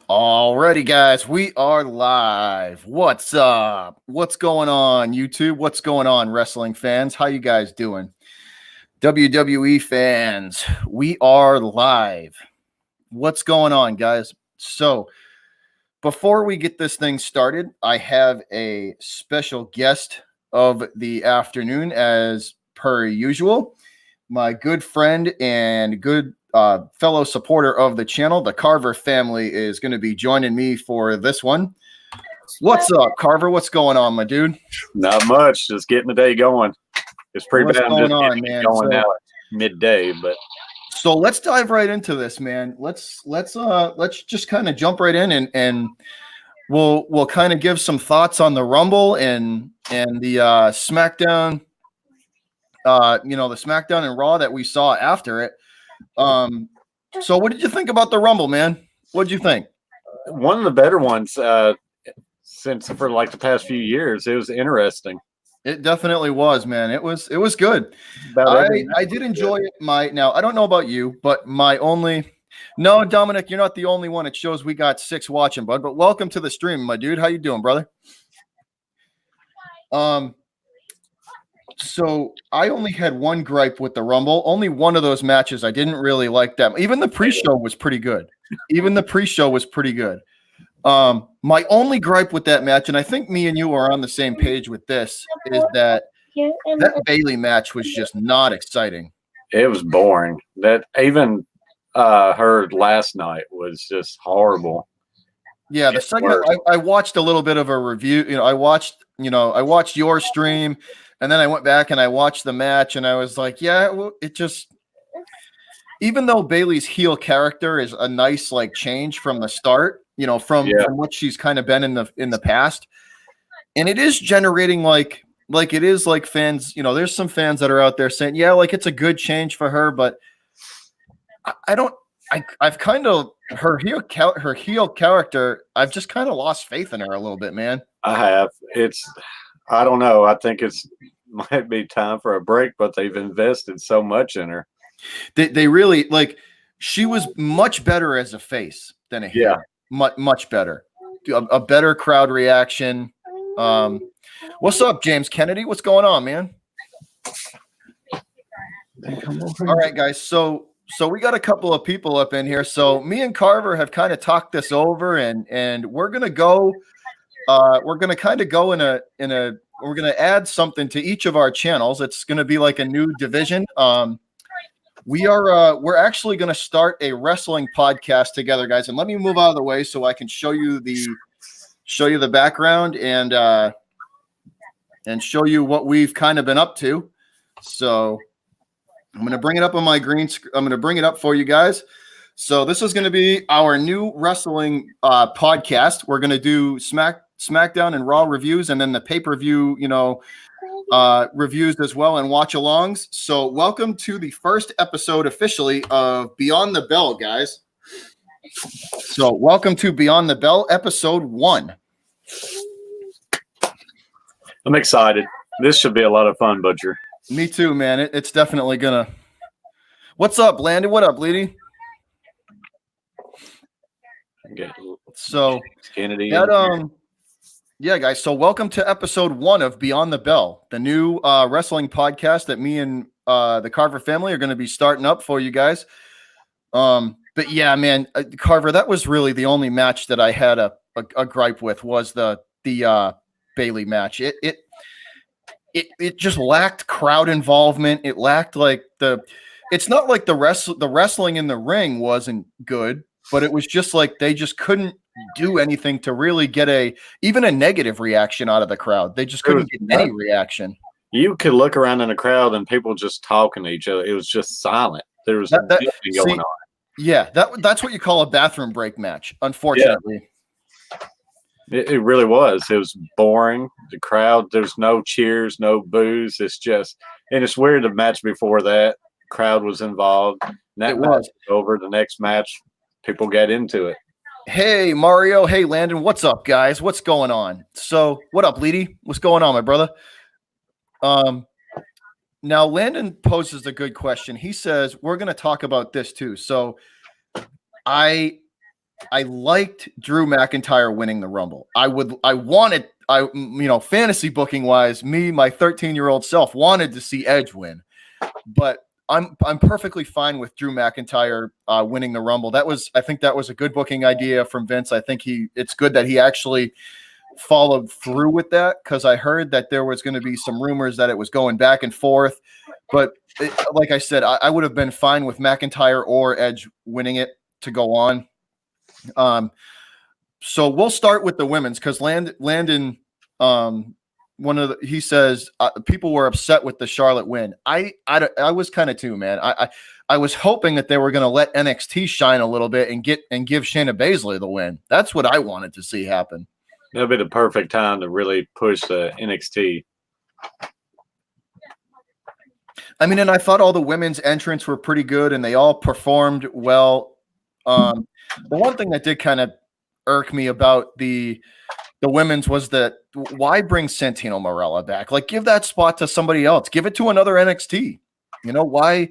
Alrighty, guys, we are live. What's up? What's going on, YouTube? What's going on, wrestling fans? How you guys doing? WWE fans, we are live. What's going on, guys? So, before we get this thing started, I have a special guest of the afternoon, as per usual. My good friend and good fellow supporter of the channel, the Carver family, is going to be joining me for this one. What's up, Carver? What's going on, my dude? Not much. Just getting the day going. It's pretty What's bad. going I'm just on, getting man? it going So- now at midday, but So let's dive right into this, man. Let's just kind of jump right in and we'll kind of give some thoughts on the Rumble and the Smackdown. The Smackdown and Raw that we saw after it. So what did you think about the Rumble, man? What did you think? one of the better ones since for like the past few years. It was interesting. It definitely was, man. It was good. About every I did enjoy it. Now I don't know about you, but no, Dominic, you're not the only one. It shows we got 6 watching, bud. But welcome to the stream, my dude. How you doing, brother? So I only had one gripe with the Rumble. Only one of those matches I didn't really like them. Even the pre-show was pretty good. My only gripe with that match, and I think me and you are on the same page with this, is that Bayley match was just not exciting. It was boring. That even heard last night was just horrible. Yeah, the segment I watched a little bit of a review. I watched your stream, and then I went back and I watched the match, and I was like, yeah, it just. Even though Bayley's heel character is a nice change from the start, from what she's kind of been in the past, and it is generating like it is fans. There's some fans that are out there saying, yeah, it's a good change for her, but I've kind of her heel character. I've just kind of lost faith in her a little bit, man. I have. I don't know. I think might be time for a break, but they've invested so much in her. They really she was much better as a face than a heel. Yeah. Much better. A better crowd reaction. What's up, James Kennedy? What's going on, man? All right, guys. So we got a couple of people up in here. So me and Carver have kind of talked this over, and we're gonna go. We're gonna kind of go we're gonna add something to each of our channels. It's gonna be like a new division. We're actually going to start a wrestling podcast together, guys. And let me move out of the way so I can show you the background and show you what we've kind of been up to. So I'm going to bring it up on my green screen. I'm going to bring it up for you guys. So this is going to be our new wrestling podcast. We're going to do Smackdown and Raw reviews, and then the pay-per-view, reviews as well, and watch alongs. So welcome to the first episode officially of Beyond the Bell, guys. So welcome to Beyond the Bell, episode 1. I'm excited. This should be a lot of fun, Butcher. Me too, man. It's definitely gonna. What's up, Landon? What up, Bleedy? So Kennedy. Yeah, guys. So welcome to episode 1 of Beyond the Bell, the new wrestling podcast that me and the Carver family are going to be starting up for you guys. But yeah, man, Carver, that was really the only match that I had a gripe with was the Bayley match. It just lacked crowd involvement. It lacked it's not like the wrestling in the ring wasn't good, but it was just they just couldn't do anything to really get even a negative reaction out of the crowd. They just couldn't get any reaction. You could look around in the crowd and people just talking to each other. It was just silent. There was nothing going on. Yeah, that's what you call a bathroom break match, unfortunately. Yeah. It really was. It was boring. The crowd, there's no cheers, no boos. It's weird. The match before that, crowd was involved. And that match was over. The next match, people got into it. Hey, Mario. Hey, Landon. What's up, guys? What's going on? So, what up, Leedy? What's going on, my brother? Now, Landon poses a good question. He says, we're going to talk about this too. So, I liked Drew McIntyre winning the Rumble. Fantasy booking wise, my 13-year-old self wanted to see Edge win, but I'm perfectly fine with Drew McIntyre winning the Rumble. I think that was a good booking idea from Vince. I think it's good that he actually followed through with that, because I heard that there was going to be some rumors that it was going back and forth. But like I said, I would have been fine with McIntyre or Edge winning it to go on. So we'll start with the women's, because Landon, he says people were upset with the Charlotte win. I was kind of too, man. I was hoping that they were going to let NXT shine a little bit and give Shayna Baszler the win. That's what I wanted to see happen. That'll be the perfect time to really push the NXT. I mean, and I thought all the women's entrants were pretty good, and they all performed well. The one thing that did kind of irk me about the women's was that why bring Santino Marella back? Like, give that spot to somebody else. Give it to another NXT. You know why?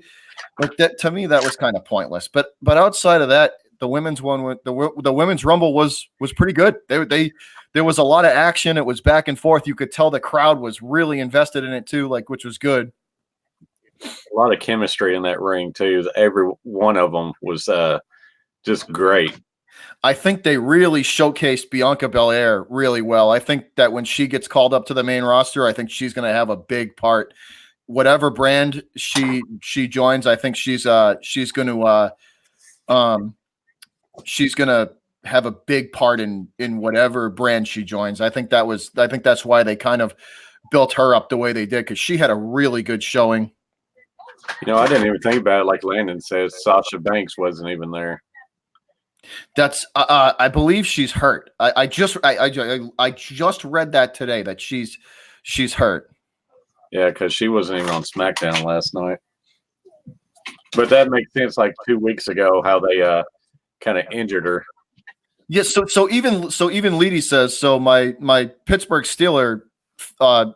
Like that, to me, that was kind of pointless. But outside of that, the women's one, the women's Rumble was pretty good. There was a lot of action. It was back and forth. You could tell the crowd was really invested in it too, which was good. A lot of chemistry in that ring too. Every one of them was just great. I think they really showcased Bianca Belair really well. I think that when she gets called up to the main roster, I think she's going to have a big part. Whatever brand she joins, I think she's going to have a big part in whatever brand she joins. I think that's why they kind of built her up the way they did, because she had a really good showing. I didn't even think about it. Like Landon says, Sasha Banks wasn't even there. That's I believe she's hurt. I just read that today, that she's hurt. Yeah, because she wasn't even on SmackDown last night. But that makes sense. Like 2 weeks ago, how they kind of injured her. Yes. Yeah, so even Leedy says so. My Pittsburgh Steeler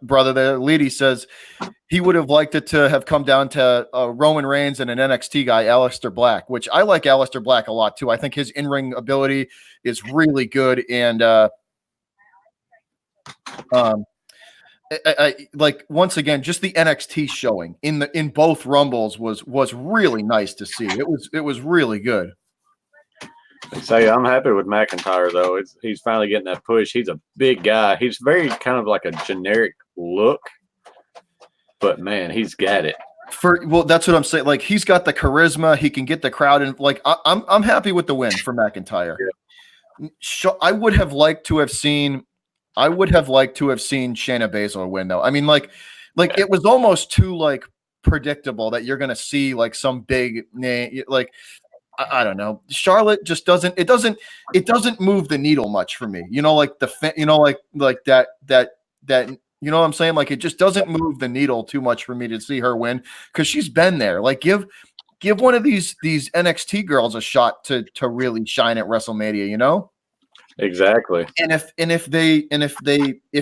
brother there, Leedy, says he would have liked it to have come down to Roman Reigns and an NXT guy, Aleister Black, which I like Aleister Black a lot too. I think his in-ring ability is really good, and I like, once again, just the NXT showing in both Rumbles was really nice to see. It was really good. So I'm happy with McIntyre though. He's finally getting that push. He's a big guy. He's very kind of like a generic look, but man, he's got it. That's what I'm saying. Like, he's got the charisma. He can get the crowd, and like I'm happy with the win for McIntyre. Yeah. I would have liked to have seen Shayna Baszler win though. I mean, like it was almost too predictable that you're gonna see some big name . I don't know. Charlotte just doesn't move the needle much for me. Like that, you know what I'm saying? Like, it just doesn't move the needle too much for me to see her win, because she's been there. Like, give one of these NXT girls a shot to really shine at WrestleMania, Exactly. And if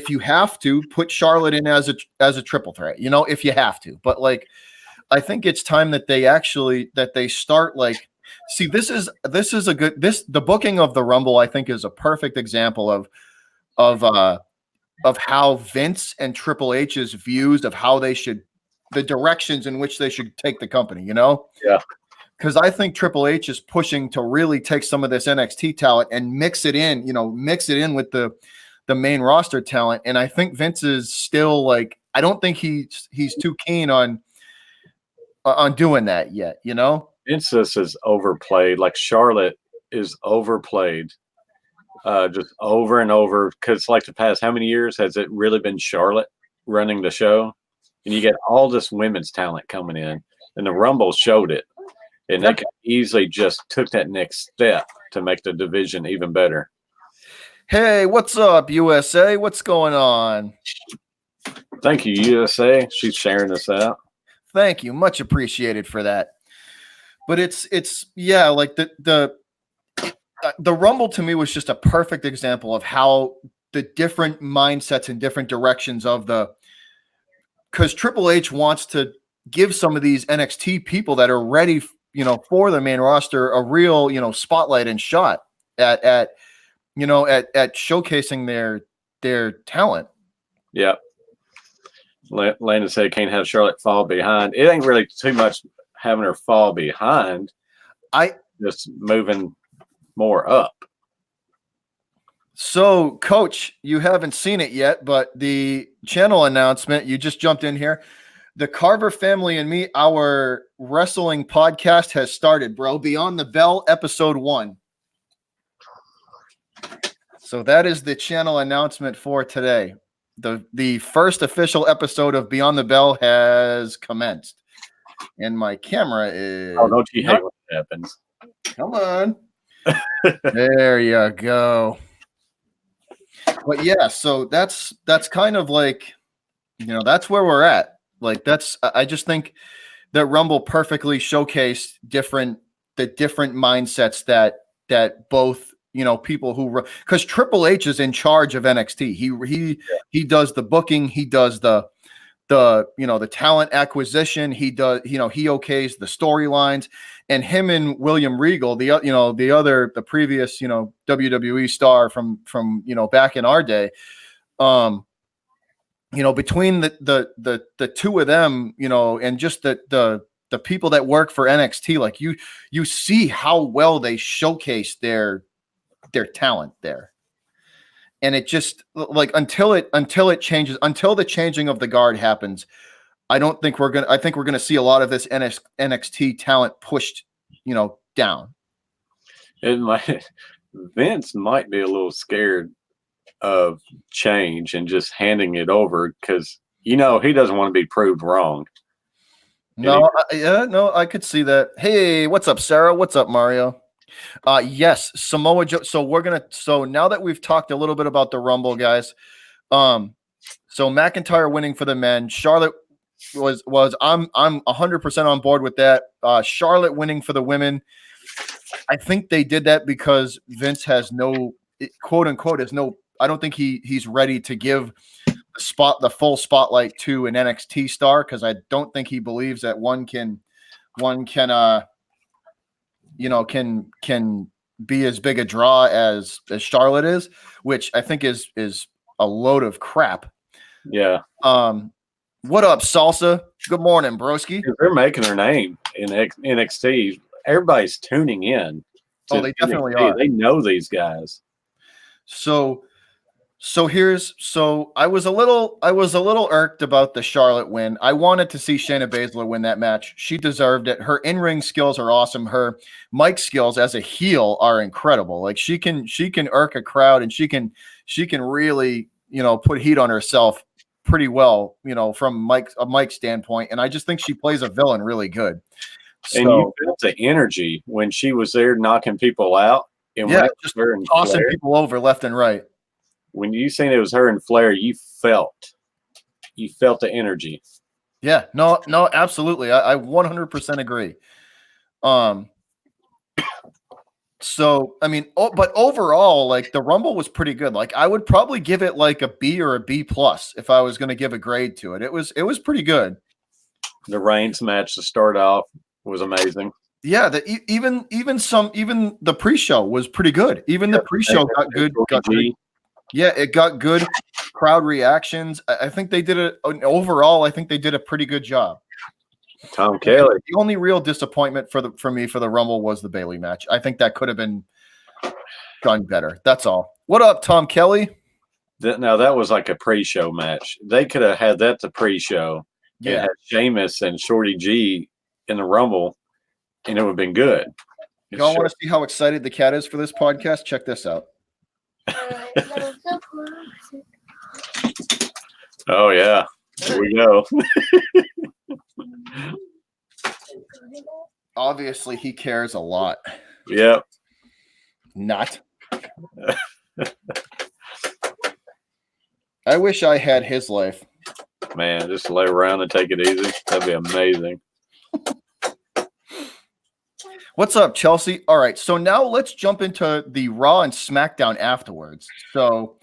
you have to put Charlotte in as a triple threat, if you have to. But I think it's time that they start see, the booking of the Rumble, I think, is a perfect example of how Vince and Triple H's views of how the directions in which they should take the company, Yeah. Because I think Triple H is pushing to really take some of this NXT talent and mix it in with the main roster talent. And I think Vince is still I don't think he's too keen on doing that yet, Vince is overplayed. Like, Charlotte is overplayed. Just over and over, because the past how many years has it really been Charlotte running the show? And you get all this women's talent coming in, and the Rumble showed it, and they could easily just took that next step to make the division even better. Hey, what's up, USA? What's going on? Thank you, USA. She's sharing this out. Thank you, much appreciated for that. But it's yeah, the Rumble to me was just a perfect example of how the different mindsets and different directions because Triple H wants to give some of these NXT people that are ready, for the main roster a real, spotlight and shot. at showcasing their talent. Yeah. Landon said can't have Charlotte fall behind. It ain't really too much having her fall behind. Just moving more up. So, Coach, you haven't seen it yet, but the channel announcement, you just jumped in here. The Carver Family and Me, our wrestling podcast has started, bro. Beyond the Bell, episode 1. So that is the channel announcement for today. The first official episode of Beyond the Bell has commenced. And my camera is... Oh, don't you hate when it happens? Come on. There you go. But yeah, so that's kind of like, that's where we're at. Like I just think that Rumble perfectly showcased the different mindsets that both, people who, because Triple H is in charge of NXT. He does the booking, he does the talent acquisition, he does, he okays the storylines, and him and William Regal, the previous, WWE star from back in our day, between the two of them, and just the people that work for NXT, like you see how well they showcase their talent there. And it just like until it changes, until the changing of the guard happens, I think we're gonna see a lot of this NXT talent pushed, down. Vince might be a little scared of change and just handing it over because he doesn't want to be proved wrong. No, I could see that. Hey, what's up, Sarah? What's up, Mario? Yes, Samoa Joe. So now that we've talked a little bit about the Rumble, guys, so McIntyre winning for the men, Charlotte was I'm 100% on board with that. Charlotte winning for the women. I think they did that because Vince has no, quote unquote, I don't think he's ready to give the full spotlight to an NXT star, because I don't think he believes that one can be as big a draw as Charlotte is, which I think is a load of crap. Yeah. What up, Salsa? Good morning, broski. They're making their name in NXT. Everybody's tuning in. Oh, they definitely NXT. are. They know these guys. So I was a little irked about the Charlotte win. I wanted to see Shayna Baszler win that match. She deserved it. Her in-ring skills are awesome. Her mic skills as a heel are incredible. Like she can irk a crowd, and she can really, put heat on herself pretty well, from a mic standpoint. And I just think she plays a villain really good. And you felt the energy when she was there knocking people out. And just tossing people over left and right. When you seen it was her and Flair, you felt the energy. Yeah, no, absolutely. I 100% agree. So, I mean, but overall, like the Rumble was pretty good. Like I would probably give it like a B or a B+ if I was going to give a grade to it. It was pretty good. The Reigns match to start off was amazing. Yeah, even the pre-show was pretty good. Even the pre-show got good. Yeah, it got good crowd reactions. I think they did overall. I think they did a pretty good job. Tom Kelly. The only real disappointment for me for the Rumble was the Bayley match. I think that could have been done better. That's all. What up, Tom Kelly? Now that was like a pre-show match. They could have had that the pre-show. Yeah, and had Sheamus and Shorty G in the Rumble, and it would have been good. Y'all want to see how excited the cat is for this podcast? Check this out. Oh yeah, here we go. Obviously, he cares a lot. Yep. Not. I wish I had his life. Man, just lay around and take it easy. That'd be amazing. What's up, Chelsea? All right, so now let's jump into the Raw and SmackDown afterwards. So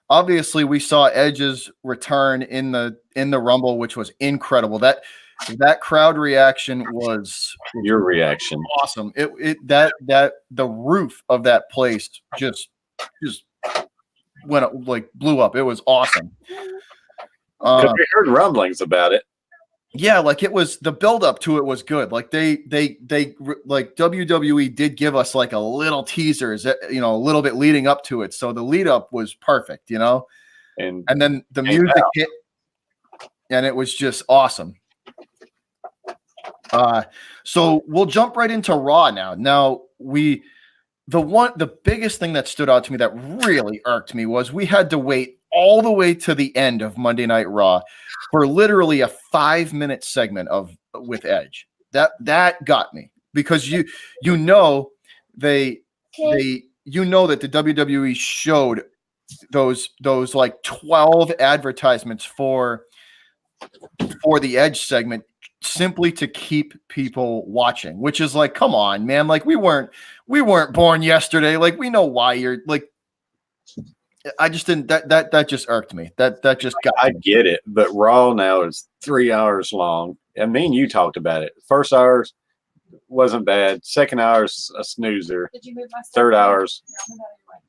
obviously we saw Edge's return in the Rumble, which was incredible. That that crowd reaction was your reaction awesome. That the roof of that place just went up, like blew up. It was awesome. Because we heard rumblings about it. Yeah, like it was, the build up to it was good. Like they like WWE did give us like a little teasers, a little bit leading up to it. So the lead up was perfect, and then the music hit, and it was just awesome. So we'll jump right into Raw now. Now the biggest thing that stood out to me that really irked me was we had to wait all the way to the end of Monday Night Raw for literally a 5-minute segment with Edge. That got me, because that the WWE showed those like 12 advertisements for the Edge segment simply to keep people watching, which is like, come on, man. Like we weren't born yesterday. Like we know why you're like, I just didn't, that just irked me. That just got me. I get it, but Raw now is 3 hours long. And me and you talked about it. First hours wasn't bad. Second hour's a snoozer. Third hours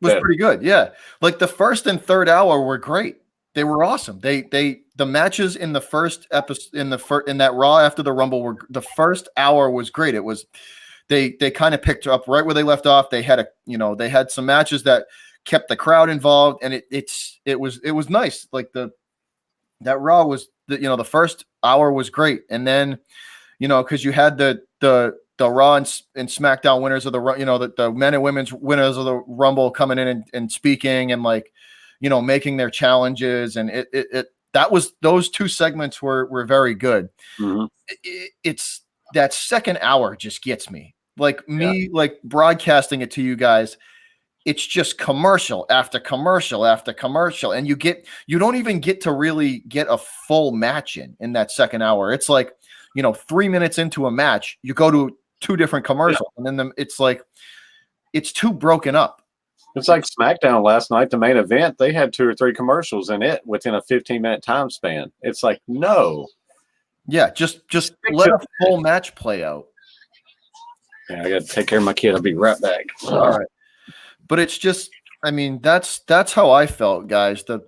was pretty good. Yeah. Like the first and third hour were great. They were awesome. The matches in the first episode, in that Raw after the Rumble, the first hour was great. It was, they kind of picked up right where they left off. They had they had some matches that kept the crowd involved, and it was nice. Like that Raw was, the first hour was great, and then because you had the Raw and SmackDown winners of the men and women's winners of the Rumble coming in and speaking and like making their challenges, and those two segments were very good. Mm-hmm. It's that second hour just gets me, like like broadcasting it to you guys. It's just commercial after commercial after commercial, and you don't even get to really get a full match in that second hour. It's like 3 minutes into a match, you go to 2 different commercials, and then it's like it's too broken up. It's like SmackDown last night, the main event. They had 2 or 3 commercials in it within a 15-minute time span. It's like, no. Yeah, just let a full match play out. Yeah, I got to take care of my kid. I'll be right back. All right. But it's just, I mean, that's how I felt, guys. The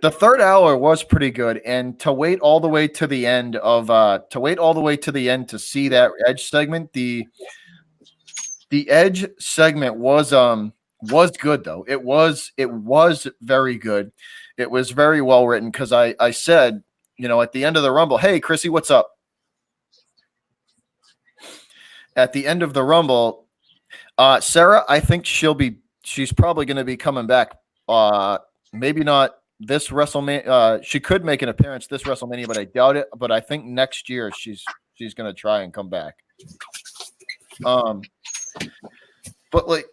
third hour was pretty good, and to wait all the way to the end to see that Edge segment, the Edge segment was good though. It was very good. It was very well written, because I said, at the end of the Rumble, hey Chrissy, what's up? At the end of the Rumble, Sarah, I think she's probably going to be coming back. Maybe not this WrestleMania. She could make an appearance this WrestleMania, but I doubt it. But I think next year she's going to try and come back. But like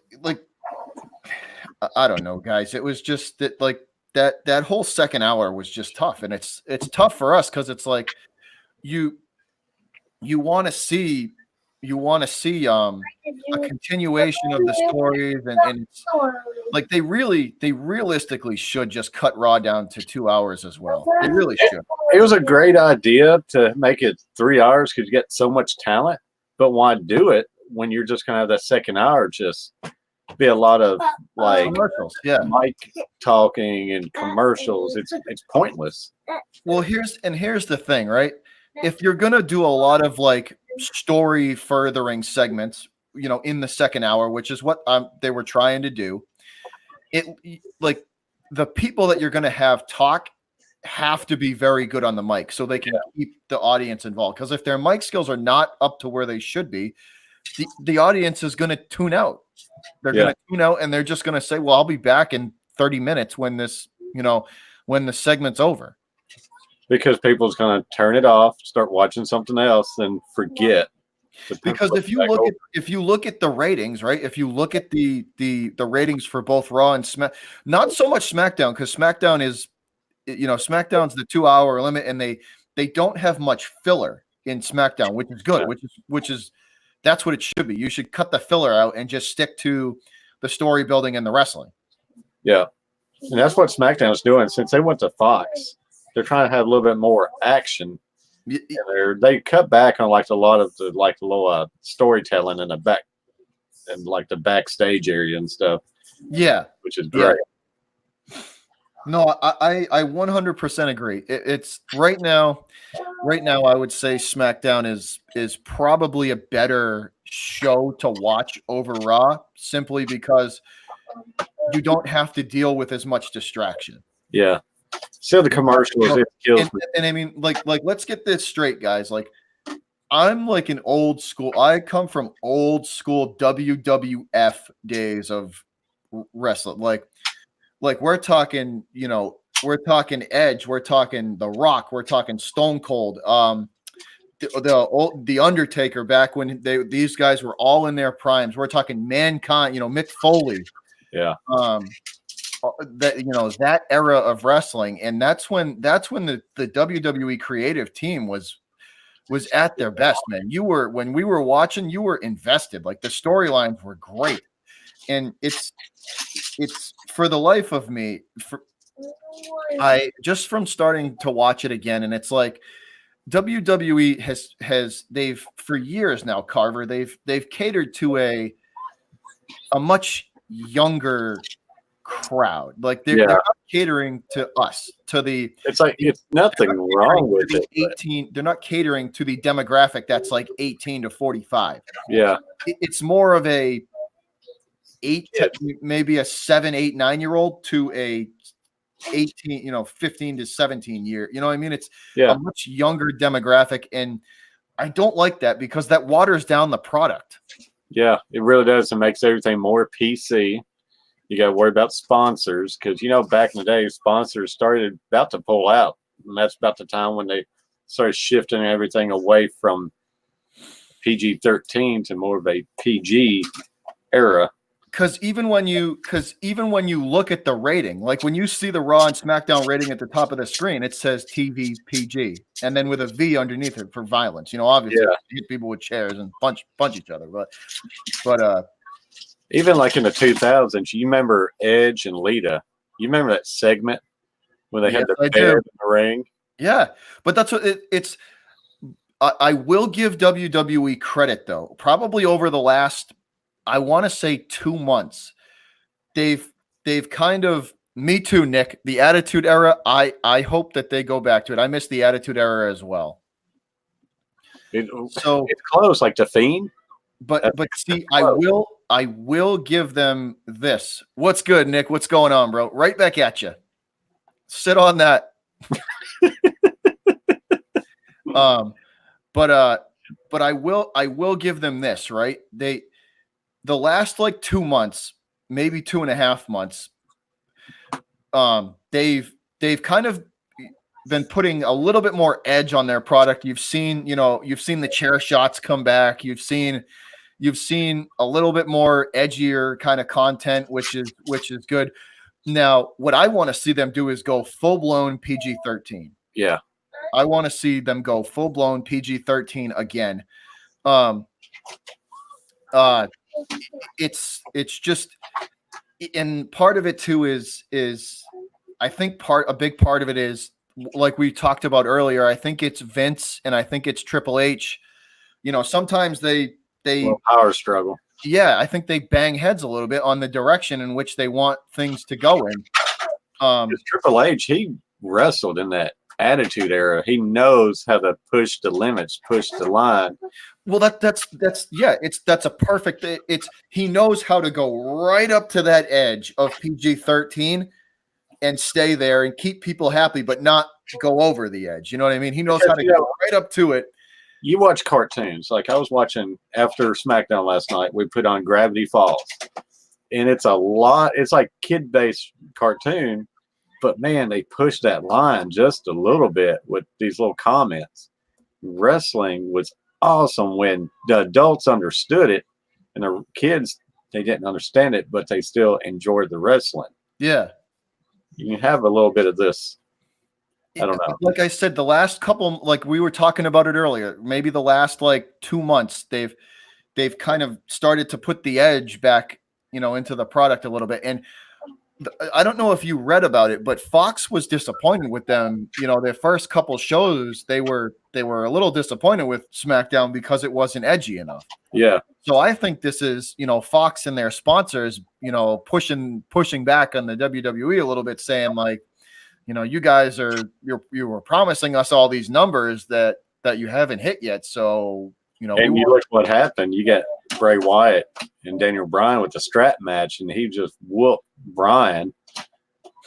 I don't know, guys. It was just that that whole second hour was just tough, and it's tough for us because it's like you want to see a continuation of the stories, and it's like they realistically should just cut Raw down to 2 hours as well. They really should. It was a great idea to make it 3 hours because you get so much talent, but why do it when you're just gonna have that second hour just be a lot of like commercials, mic talking and commercials? It's pointless. Well, here's the thing, right? If you're gonna do a lot of like story furthering segments, in the second hour, which is what they were trying to do, it like the people that you're gonna have talk have to be very good on the mic so they can keep the audience involved. Because if their mic skills are not up to where they should be, the audience is going to tune out. They're going to tune out, and they're just going to say, well, I'll be back in 30 minutes when this, when the segment's over. Because people's going to turn it off, start watching something else, and forget. Because if you look at the ratings, right? If you look at the ratings for both Raw and Smack, not so much SmackDown, because SmackDown is, SmackDown's the 2 hour limit, and they don't have much filler in SmackDown, which is good, which is that's what it should be. You should cut the filler out and just stick to the story building and the wrestling. Yeah. And that's what SmackDown's doing. Since they went to Fox, they're trying to have a little bit more action. And they cut back on like a lot of the little storytelling in the back and like the backstage area and stuff. Yeah, which is great. Yeah. No, I 100% agree. It's right now. Right now, I would say SmackDown is probably a better show to watch over Raw, simply because you don't have to deal with as much distraction. Yeah. So the commercials, it kills me. And I mean, like let's get this straight, guys. Like, I'm like an old school. I come from old school WWF days of wrestling. Like we're talking, we're talking Edge, we're talking The Rock, we're talking Stone Cold, the Undertaker back when these guys were all in their primes. We're talking Mankind, Mick Foley. Yeah. That era of wrestling, and that's when the WWE creative team was at their best, man. When we were watching, you were invested. Like, the storylines were great. And it's for the life of me, I just from starting to watch it again, and it's like WWE has they've for years now, Carver, they've catered to a much younger crowd. Like they're not catering to us, it's nothing wrong with it. 18, they're not catering to the demographic that's like 18 to 45. Yeah. It's more of a maybe a 7, 8, 9-year-old to a 18, 15 to 17 year. You know what I mean? It's a much younger demographic, and I don't like that because that waters down the product. Yeah, it really does. It makes everything more PC. You got to worry about sponsors because, back in the day, sponsors started about to pull out. And that's about the time when they started shifting everything away from PG-13 to more of a PG era. Because even when you look at the rating, like when you see the Raw and SmackDown rating at the top of the screen, it says TV PG, and then with a V underneath it for violence. Obviously, hit people with chairs and punch each other. But even like in the 2000s, you remember Edge and Lita? You remember that segment when they had the bed in the ring? Yeah, but that's what it's. I will give WWE credit though. Probably over the last, I want to say 2 months, they've kind of, me too, Nick, the Attitude Era. I hope that they go back to it. I miss the Attitude Era as well. It's close, like the Fiend. But see, I will give them this. What's good, Nick? What's going on, bro? Right back at you. Sit on that. But I will give them this, right? The last like 2 months, maybe 2.5 months, they've kind of been putting a little bit more edge on their product. You've seen the chair shots come back. You've seen a little bit more edgier kind of content, which is good. Now, what I want to see them do is go full-blown PG-13. Yeah. I want to see them go full-blown PG-13 again. It's just, and part of it too is I think a big part of it is, like we talked about earlier, I think it's Vince and I think it's Triple H. Sometimes they power struggle. Yeah, I think they bang heads a little bit on the direction in which they want things to go in. Triple H, he wrestled in that Attitude Era. He knows how to push the limits, push the line. Well, that's a perfect. He knows how to go right up to that edge of PG-13 and stay there and keep people happy, but not go over the edge. You know what I mean? He knows how to go right up to it. You watch cartoons. Like I was watching after SmackDown last night, we put on Gravity Falls. And it's like kid-based cartoon, but man, they push that line just a little bit with these little comments. Wrestling was awesome when the adults understood it and the kids, they didn't understand it, but they still enjoyed the wrestling. Yeah. You can have a little bit of this. I don't know. Like I said, the last couple, like we were talking about it earlier, maybe the last like 2 months, they've kind of started to put the edge back, into the product a little bit. And I don't know if you read about it, but Fox was disappointed with them. You know, their first couple shows, they were a little disappointed with SmackDown because it wasn't edgy enough. Yeah. So I think this is, you know, Fox and their sponsors, you know, pushing back on the WWE a little bit, saying like, you know, you guys you were promising us all these numbers that you haven't hit yet. So, you know, and you look what happened. You got Bray Wyatt and Daniel Bryan with the strap match, and he just whooped Bryan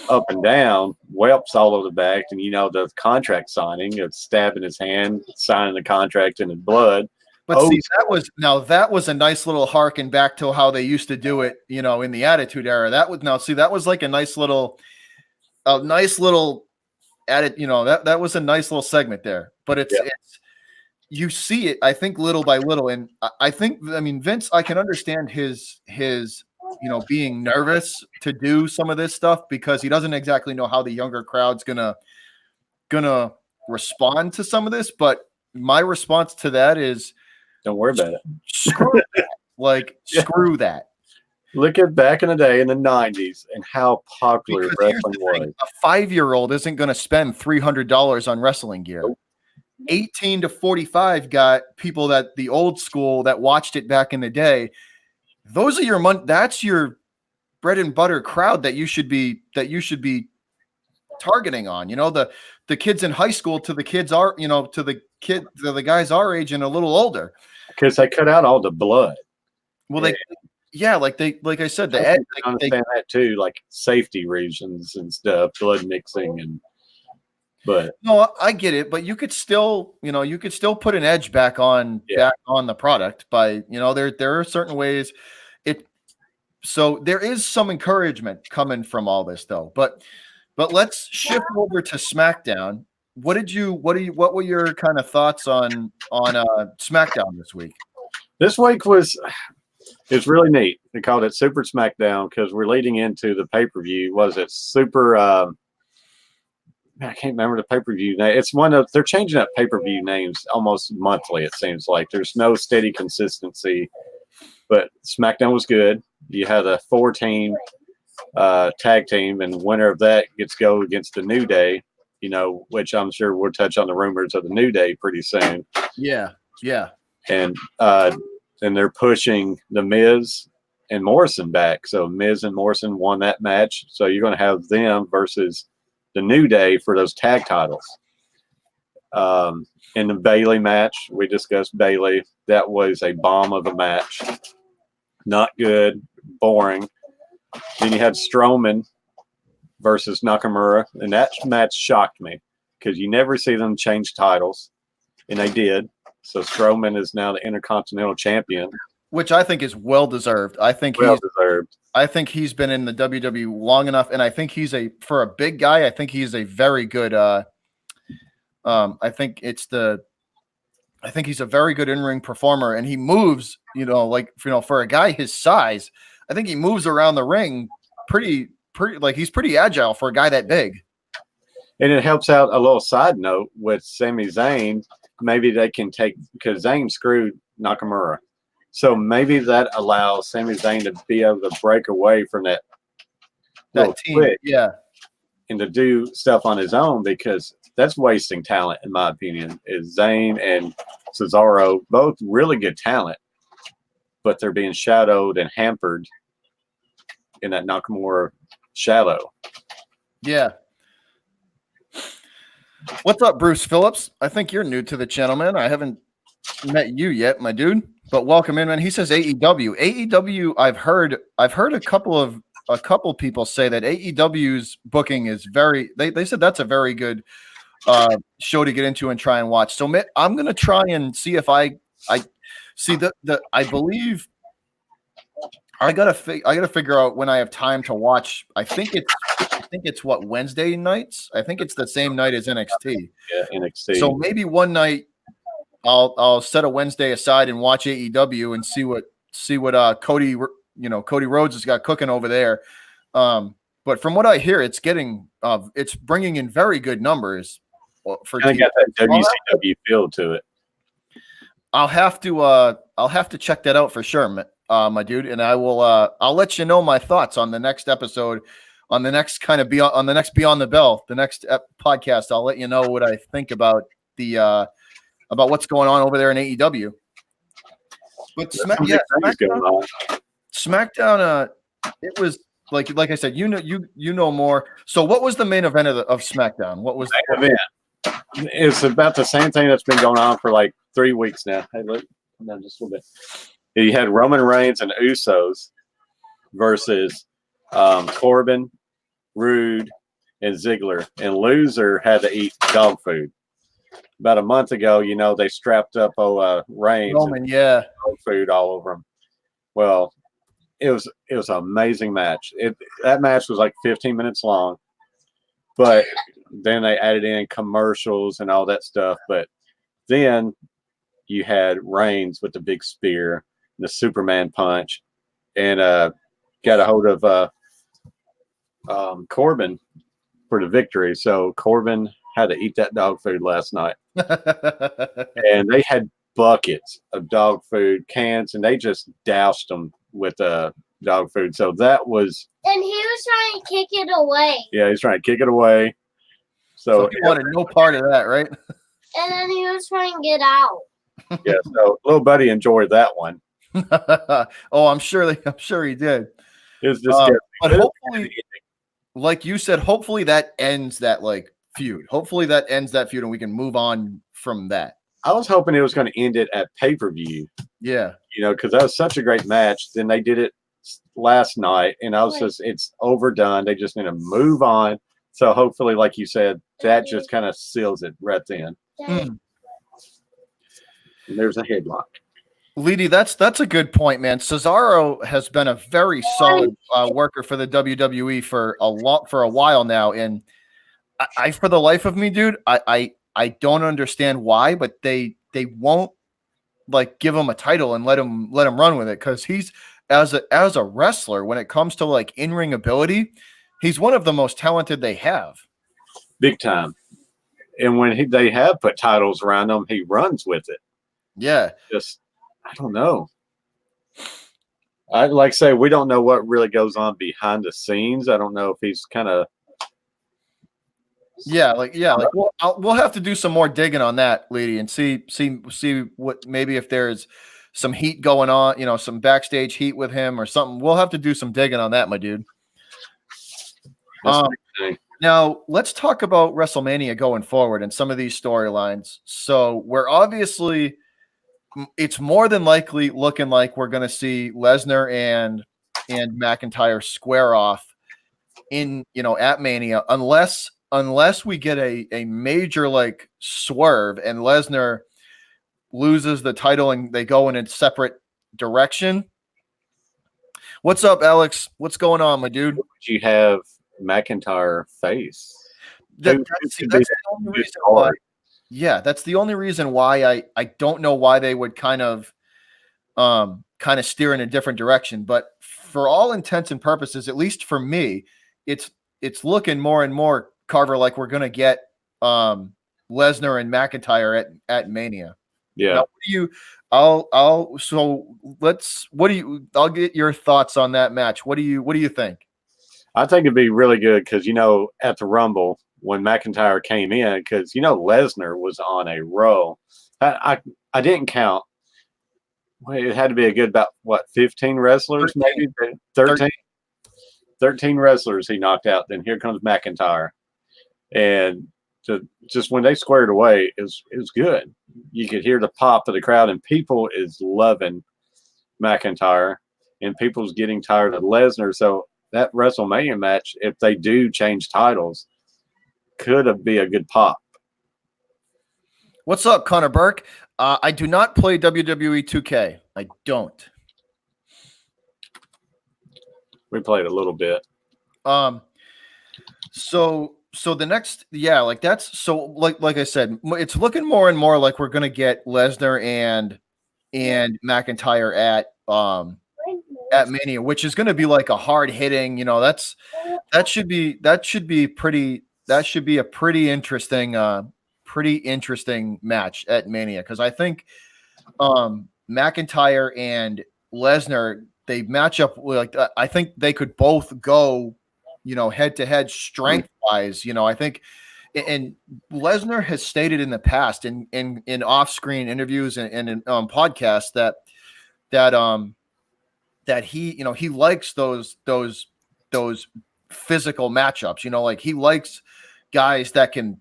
up and down, whelps all over the back, and you know the contract signing of stabbing his hand, signing the contract in his blood. But see, that was a nice little harken back to how they used to do it, you know, in the Attitude Era. That was like a nice little added, you know, that was a nice little segment there. But it's you see it, I think, little by little, and I think, I mean, Vince, I can understand his you know, being nervous to do some of this stuff because he doesn't exactly know how the younger crowd's gonna respond to some of this. But my response to that is, don't worry about it. Screw that. Like, screw that. Look at back in the day in the 90s and how popular wrestling was. A 5-year-old isn't going to spend $300 on wrestling gear. Nope. 18 to 45 got people that the old school that watched it back in the day. Those are your money. That's your bread and butter crowd that you should be targeting on. You know, the kids in high school to the kids are, you know, to the guys our age and a little older. Because they cut out all the blood. Well, like I said, I understand that too, like safety reasons and stuff, blood mixing but no, I get it, but you could still put an edge back on the product by, you know, there are certain ways so there is some encouragement coming from all this though. But let's shift over to SmackDown. What were your kind of thoughts on SmackDown this week? This week it's really neat. They called it Super SmackDown because we're leading into the pay-per-view. Was it Super? I can't remember the pay-per-view name. It's they're changing up pay-per-view names almost monthly. It seems like there's no steady consistency. But SmackDown was good. You had a 4-team tag team, and winner of that gets to go against the New Day. You know, which I'm sure we'll touch on the rumors of the New Day pretty soon. Yeah. And they're pushing the Miz and Morrison back. So Miz and Morrison won that match. So you're going to have them versus the New Day for those tag titles. In the Bayley match, we discussed Bayley. That was a bomb of a match. Not good, boring. Then you had Strowman versus Nakamura, and that match shocked me because you never see them change titles, and they did. So Strowman is now the Intercontinental Champion, which I think is well deserved. I think he's been in the WWE long enough, and I think for a big guy, I think he's a very good. I think he's a very good in-ring performer, and he moves. You know, for a guy his size, I think he moves around the ring pretty. Like he's pretty agile for a guy that big. And it helps out a little side note with Sami Zayn. Maybe they can because Zayn screwed Nakamura. So maybe that allows Sami Zayn to be able to break away from that team. Quick, and to do stuff on his own, because that's wasting talent, in my opinion, is Zayn and Cesaro, both really good talent, but they're being shadowed and hampered in that Nakamura shadow. Yeah. What's up, Bruce Phillips? I think you're new to the channel, man. I haven't met you yet, my dude. But welcome in, man. He says AEW. AEW, I've heard a couple people say that AEW's booking is they said that's a very good show to get into and try and watch. So I'm gonna try and see if I see I believe I gotta figure out when I have time to watch. I think it's what, Wednesday nights. I think it's the same night as NXT. Yeah, NXT. So maybe one night I'll set a Wednesday aside and watch AEW and see what Cody Rhodes has got cooking over there. But from what I hear, it's bringing in very good numbers for. I got that WCW feel to it. I'll have to check that out for sure, my dude, and I'll let you know my thoughts on the next episode on the next Beyond the Bell, the next podcast. I'll let you know what I think about about what's going on over there in AEW. But SmackDown, it was like I said, you know more. So what was the main event of SmackDown? What was the main event? It's about the same thing that's been going on for like 3 weeks now. Hey, look, come down just a little bit. You had Roman Reigns and Usos versus Corbin, Rude, and Ziggler, and loser had to eat dog food. About a month ago, they strapped up Reigns, Roman, dog food all over him. Well, it was an amazing match. That match was like 15 minutes long, but then they added in commercials and all that stuff. But then you had Reigns with the big spear, the Superman punch, and got a hold of Corbin for the victory. So Corbin had to eat that dog food last night. And they had buckets of dog food cans, and they just doused them with dog food. So that was. And he was trying to kick it away. Yeah, he's trying to kick it away. So he wanted no part of that, right? And then he was trying to get out. Yeah, so little buddy enjoyed that one. Oh, I'm sure he did. It was just but hopefully, like you said, hopefully that ends that feud. Hopefully that ends that feud, and we can move on from that. I was hoping it was going to end it at pay-per-view. Yeah, because that was such a great match. Then they did it last night, and I was it's overdone. They just need to move on. So hopefully, like you said, that just kind of seals it right then. And there's a headlock. Leedy, that's a good point, man. Cesaro has been a very solid worker for the WWE for a while now, and I for the life of me, dude, I don't understand why, but they won't give him a title and let him run with it, because he's as a wrestler, when it comes to in-ring ability, he's one of the most talented they have. Big time. And when they have put titles around him, he runs with it. Yeah. Just, I don't know. I say, we don't know what really goes on behind the scenes. I don't know if he's kind of. We'll have to do some more digging on that, Leedy, and see what, maybe if there's some heat going on, some backstage heat with him or something. We'll have to do some digging on that, my dude. Now let's talk about WrestleMania going forward and some of these storylines. So it's more than likely looking like we're going to see Lesnar and McIntyre square off at Mania, unless we get a major swerve and Lesnar loses the title and they go in a separate direction. What's up, Alex? What's going on, my dude? You have McIntyre face. That's the only reason why. Yeah, that's the only reason why I don't know why they would kind of steer in a different direction. But for all intents and purposes, at least for me, it's looking more and more, Carver, like we're gonna get Lesnar and McIntyre at Mania. Yeah. Now, I'll get your thoughts on that match. What do you think? I think it'd be really good because at the Rumble when McIntyre came in, because Lesnar was on a roll. I didn't count. It had to be a good about 15 wrestlers, 13. Maybe 13 wrestlers he knocked out. Then here comes McIntyre, and just when they squared away, it was good. You could hear the pop of the crowd, and people is loving McIntyre, and people's getting tired of Lesnar. So that WrestleMania match, if they do change titles, could be a good pop. What's up, Connor Burke? I do not play WWE 2K. I don't. We played a little bit. So the next, that's so like I said, it's looking more and more like we're gonna get Lesnar and McIntyre at Mania, which is gonna be a hard hitting. That should be a pretty interesting match at Mania, because I think McIntyre and Lesnar, they match up I think they could both go head-to-head strength-wise. I think, and Lesnar has stated in the past in off-screen interviews and in podcasts that he likes those physical matchups. Like he likes guys that can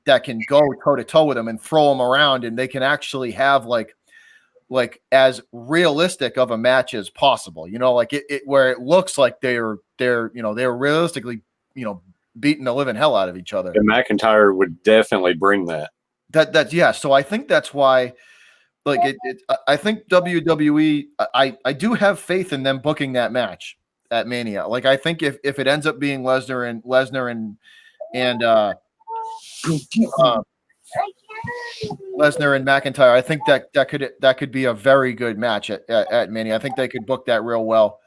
go toe-to-toe with him and throw him around, and they can actually have like as realistic of a match as possible. Like it where it looks like they're realistically beating the living hell out of each other. And McIntyre would definitely bring that. That's yeah. So I think that's why, like I think WWE. I do have faith in them booking that match at Mania. Like I think if it ends up being Lesnar and Lesnar and McIntyre, I think that could be a very good match at Mania. I think they could book that real well.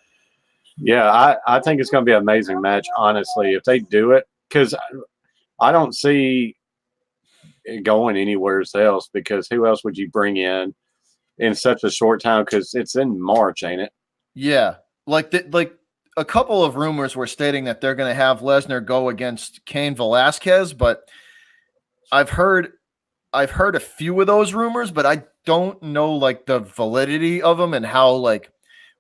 Yeah, I think it's going to be an amazing match, honestly, if they do it, because I don't see it going anywhere else, because who else would you bring in such a short time? Because it's in March, ain't it? Yeah, like a couple of rumors were stating that they're going to have Lesnar go against Cain Velasquez, but I've heard a few of those rumors, but I don't know like the validity of them and how like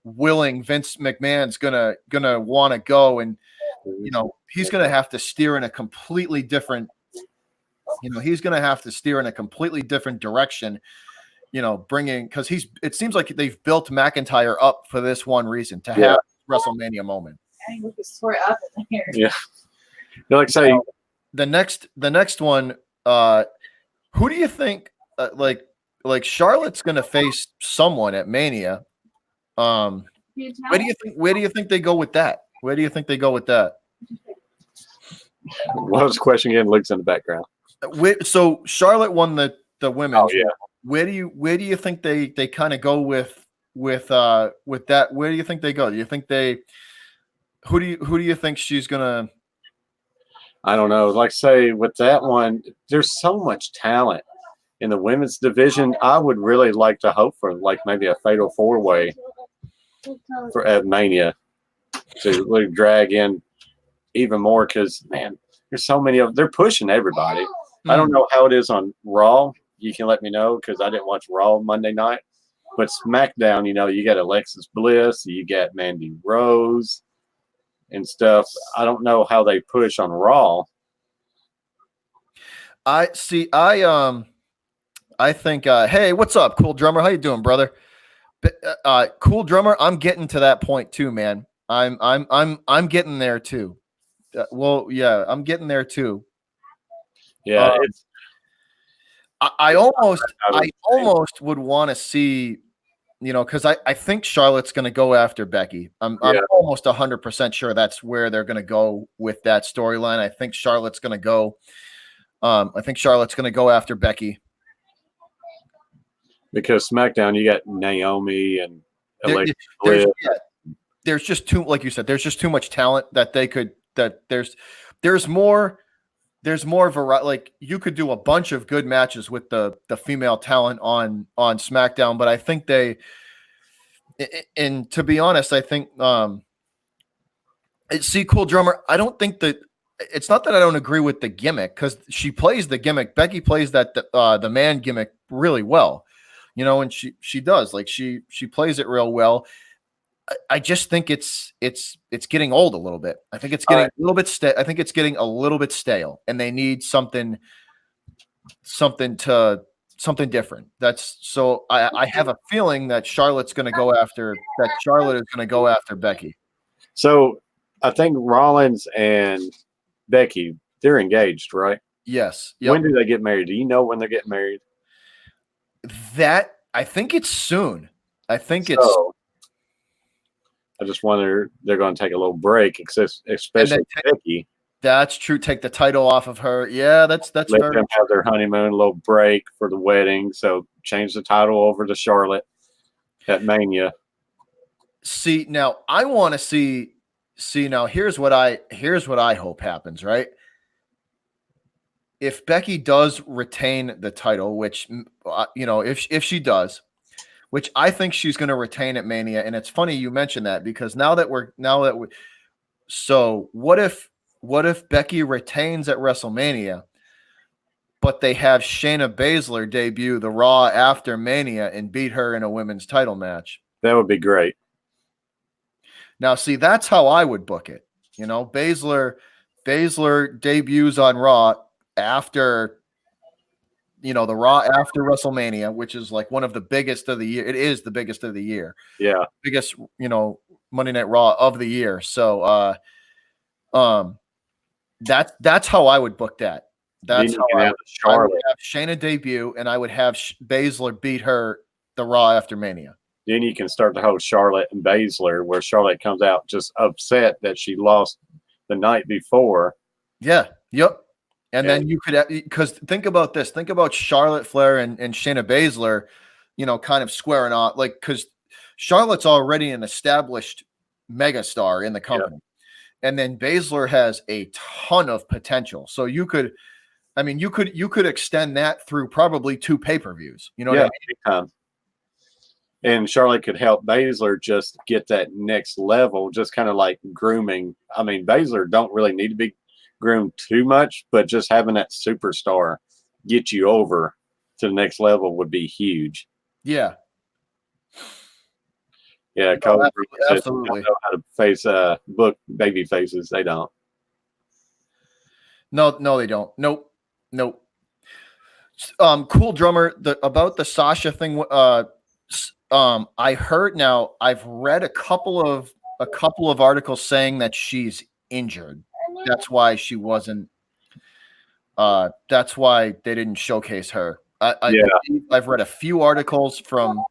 willing Vince McMahon's gonna want to go, and he's gonna have to steer in a completely different direction, bringing, because it seems like they've built McIntyre up for this one reason, to have WrestleMania moment. Yeah, like say the next one. Who do you think like Charlotte's gonna face someone at Mania? Where do you think they go with that? What was the question again? Luke's in the background. So Charlotte won the women. Oh yeah. Where do you think they kind of go with that? Where do you think they go? Do you think who do you think she's gonna? I don't know. Like say with that one, there's so much talent in the women's division. I would really like to hope for like maybe a fatal 4-way for at Mania to really drag in even more, because man, there's so many of them. They're pushing everybody. I don't know how it is on Raw. You can let me know, because I didn't watch Raw Monday night. But Smackdown, you got Alexis Bliss, you got Mandy Rose and stuff. I don't know how they push on Raw. I think hey, what's up, Cool Drummer? How you doing, brother? Cool Drummer, I'm getting to that point too, man. I'm getting there too. I'm getting there too. Yeah, I almost would want to see, because I think Charlotte's going to go after Becky. I'm almost 100% sure that's where they're going to go with that storyline. I think Charlotte's going to go. After Becky. Because SmackDown, you got Naomi and Alexa Bliss. There's just too, like you said, there's just too much talent that they could. That there's more variety. Like you could do a bunch of good matches with the female talent on SmackDown, but I think and to be honest, I think see, Cool Drummer, I don't think that it's not that I don't agree with the gimmick, because she plays the gimmick. Becky plays that the man gimmick really well, and she does, like she plays it real well. I just think it's getting old a little bit. I think it's getting a little bit I think it's getting a little bit stale, and they need something different. That's so I have a feeling that Charlotte is going to go after Becky. So I think Rollins and Becky, they're engaged, right? Yes. Yep. When do they get married? Do you know when they're getting married? That I think it's soon. I just wonder, they're going to take a little break, especially Becky. That's true. Take the title off of her. Yeah, that's let them have their honeymoon, a little break for the wedding. So change the title over to Charlotte at Mania. See, now I want to see. Now here's what I hope happens. Right? If Becky does retain the title, which if she does, which I think she's going to retain at Mania. And it's funny you mentioned that, because now that we're so what if What if Becky retains at WrestleMania, but they have Shayna Baszler debut the Raw after Mania and beat her in a women's title match? That would be great. Now, see, that's how I would book it. You know, Baszler debuts on Raw after, you know, the Raw after WrestleMania, which is like one of the biggest of the year. It is the biggest of the year. Yeah. Biggest, you know, Monday Night Raw of the year. So, that's how I would book that. That's how I would have Shayna debut, and I would have Baszler beat her the Raw after Mania. Then you can start the whole Charlotte and Baszler, where Charlotte comes out just upset that she lost the night before. Yeah. Yep. And then you could, because think about this. Think about Charlotte Flair and Shayna Baszler, you know, kind of squaring off. Like, because Charlotte's already an established megastar in the company. Yeah. And then Baszler has a ton of potential. So you could, I mean, you could extend that through probably 2 pay-per-views. You know what I mean? And Charlotte could help Baszler just get that next level, just kind of like grooming. I mean, Baszler don't really need to be groomed too much, but just having that superstar get you over to the next level would be huge. Yeah. Yeah, no, absolutely. Don't know how to face book baby faces. They don't. No, they don't. Nope. Cool Drummer. About the Sasha thing. I heard now. I've read a couple of articles saying that she's injured. That's why she wasn't. That's why they didn't showcase her. I've read a few articles from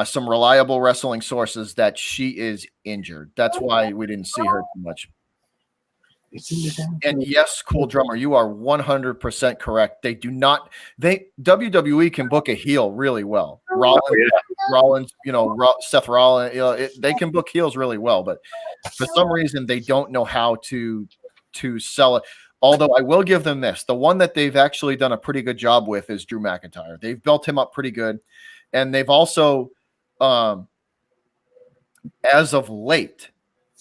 some reliable wrestling sources that she is injured. That's why we didn't see her too much. And yes, Cool Drummer, you are 100% correct. They do not. WWE can book a heel really well. Rollins, you know, Seth Rollins, you know, they can book heels really well, but for some reason they don't know how to sell it. Although I will give them this: the one that they've actually done a pretty good job with is Drew McIntyre. They've built him up pretty good, and they've also, as of late,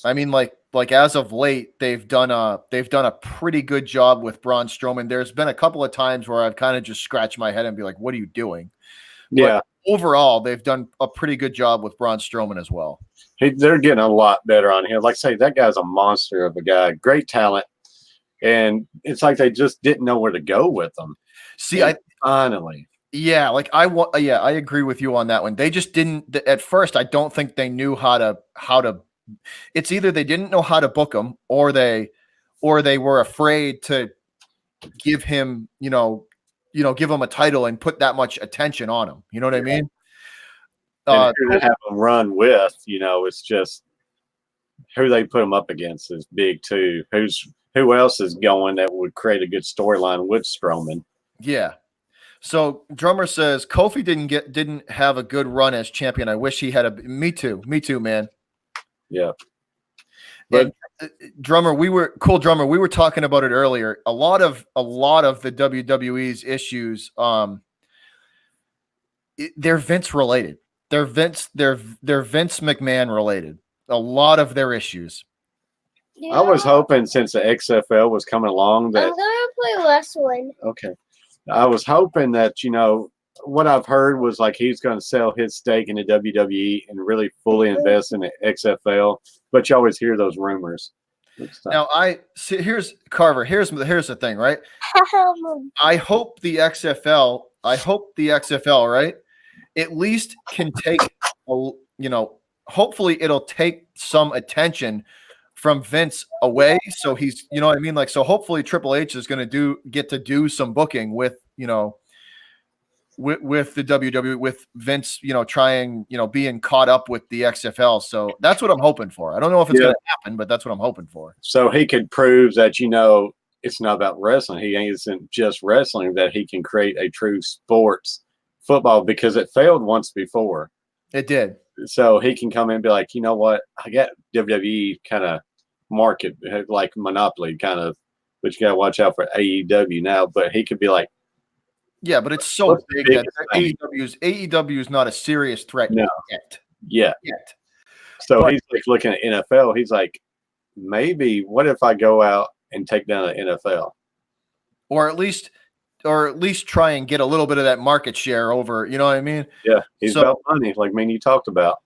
I mean, like as of late, they've done a pretty good job with Braun Strowman. There's been a couple of times where I've kind of just scratched my head and be like, "What are you doing?" Yeah. But overall, they've done a pretty good job with Braun Strowman as well. They're getting a lot better on him. Like I say, that guy's a monster of a guy. Great talent. And it's like they just didn't know where to go with them. See, finally. Yeah, like I agree with you on that one. They just didn't at first. I don't think they knew how to. It's either they didn't know how to book him, or they were afraid to give him, give him a title and put that much attention on him. You know what I mean? And who to have him run with, it's just who they put him up against is big too. Who else is going that would create a good storyline with Strowman? Yeah. So Drummer says Kofi didn't have a good run as champion. I wish he had me too, man. Yeah. But Drummer, we were talking about it earlier. A lot of the WWE's issues, they're Vince related. They're Vince McMahon related. A lot of their issues. Yeah. I was hoping, since the XFL was coming along, that I'm gonna play wrestling. Okay. I was hoping that, what I've heard was like he's going to sell his stake in the WWE and really fully invest in the XFL. But you always hear those rumors. Now, here's Carver. Here's the thing, right? I hope the XFL, right, at least can take, hopefully it'll take some attention from Vince away. So he's, you know what I mean? Like, so hopefully Triple H is going to get to do some booking with, with the WWE, with Vince, trying, being caught up with the XFL. So that's what I'm hoping for. I don't know if it's going to happen, but that's what I'm hoping for. So he could prove that, it's not about wrestling. He isn't just wrestling, that he can create a true sports football, because it failed once before. It did. So he can come in and be like, you know what? I got WWE kind of market, like monopoly kind of, but you got to watch out for AEW now. But he could be like, yeah, but it's so big that AEW is not a serious threat yet. Yeah. So he's like looking at NFL. He's like, maybe what if I go out and take down the NFL? Or at least try and get a little bit of that market share over, you know what I mean? Yeah, he's about money, like me and you talked about.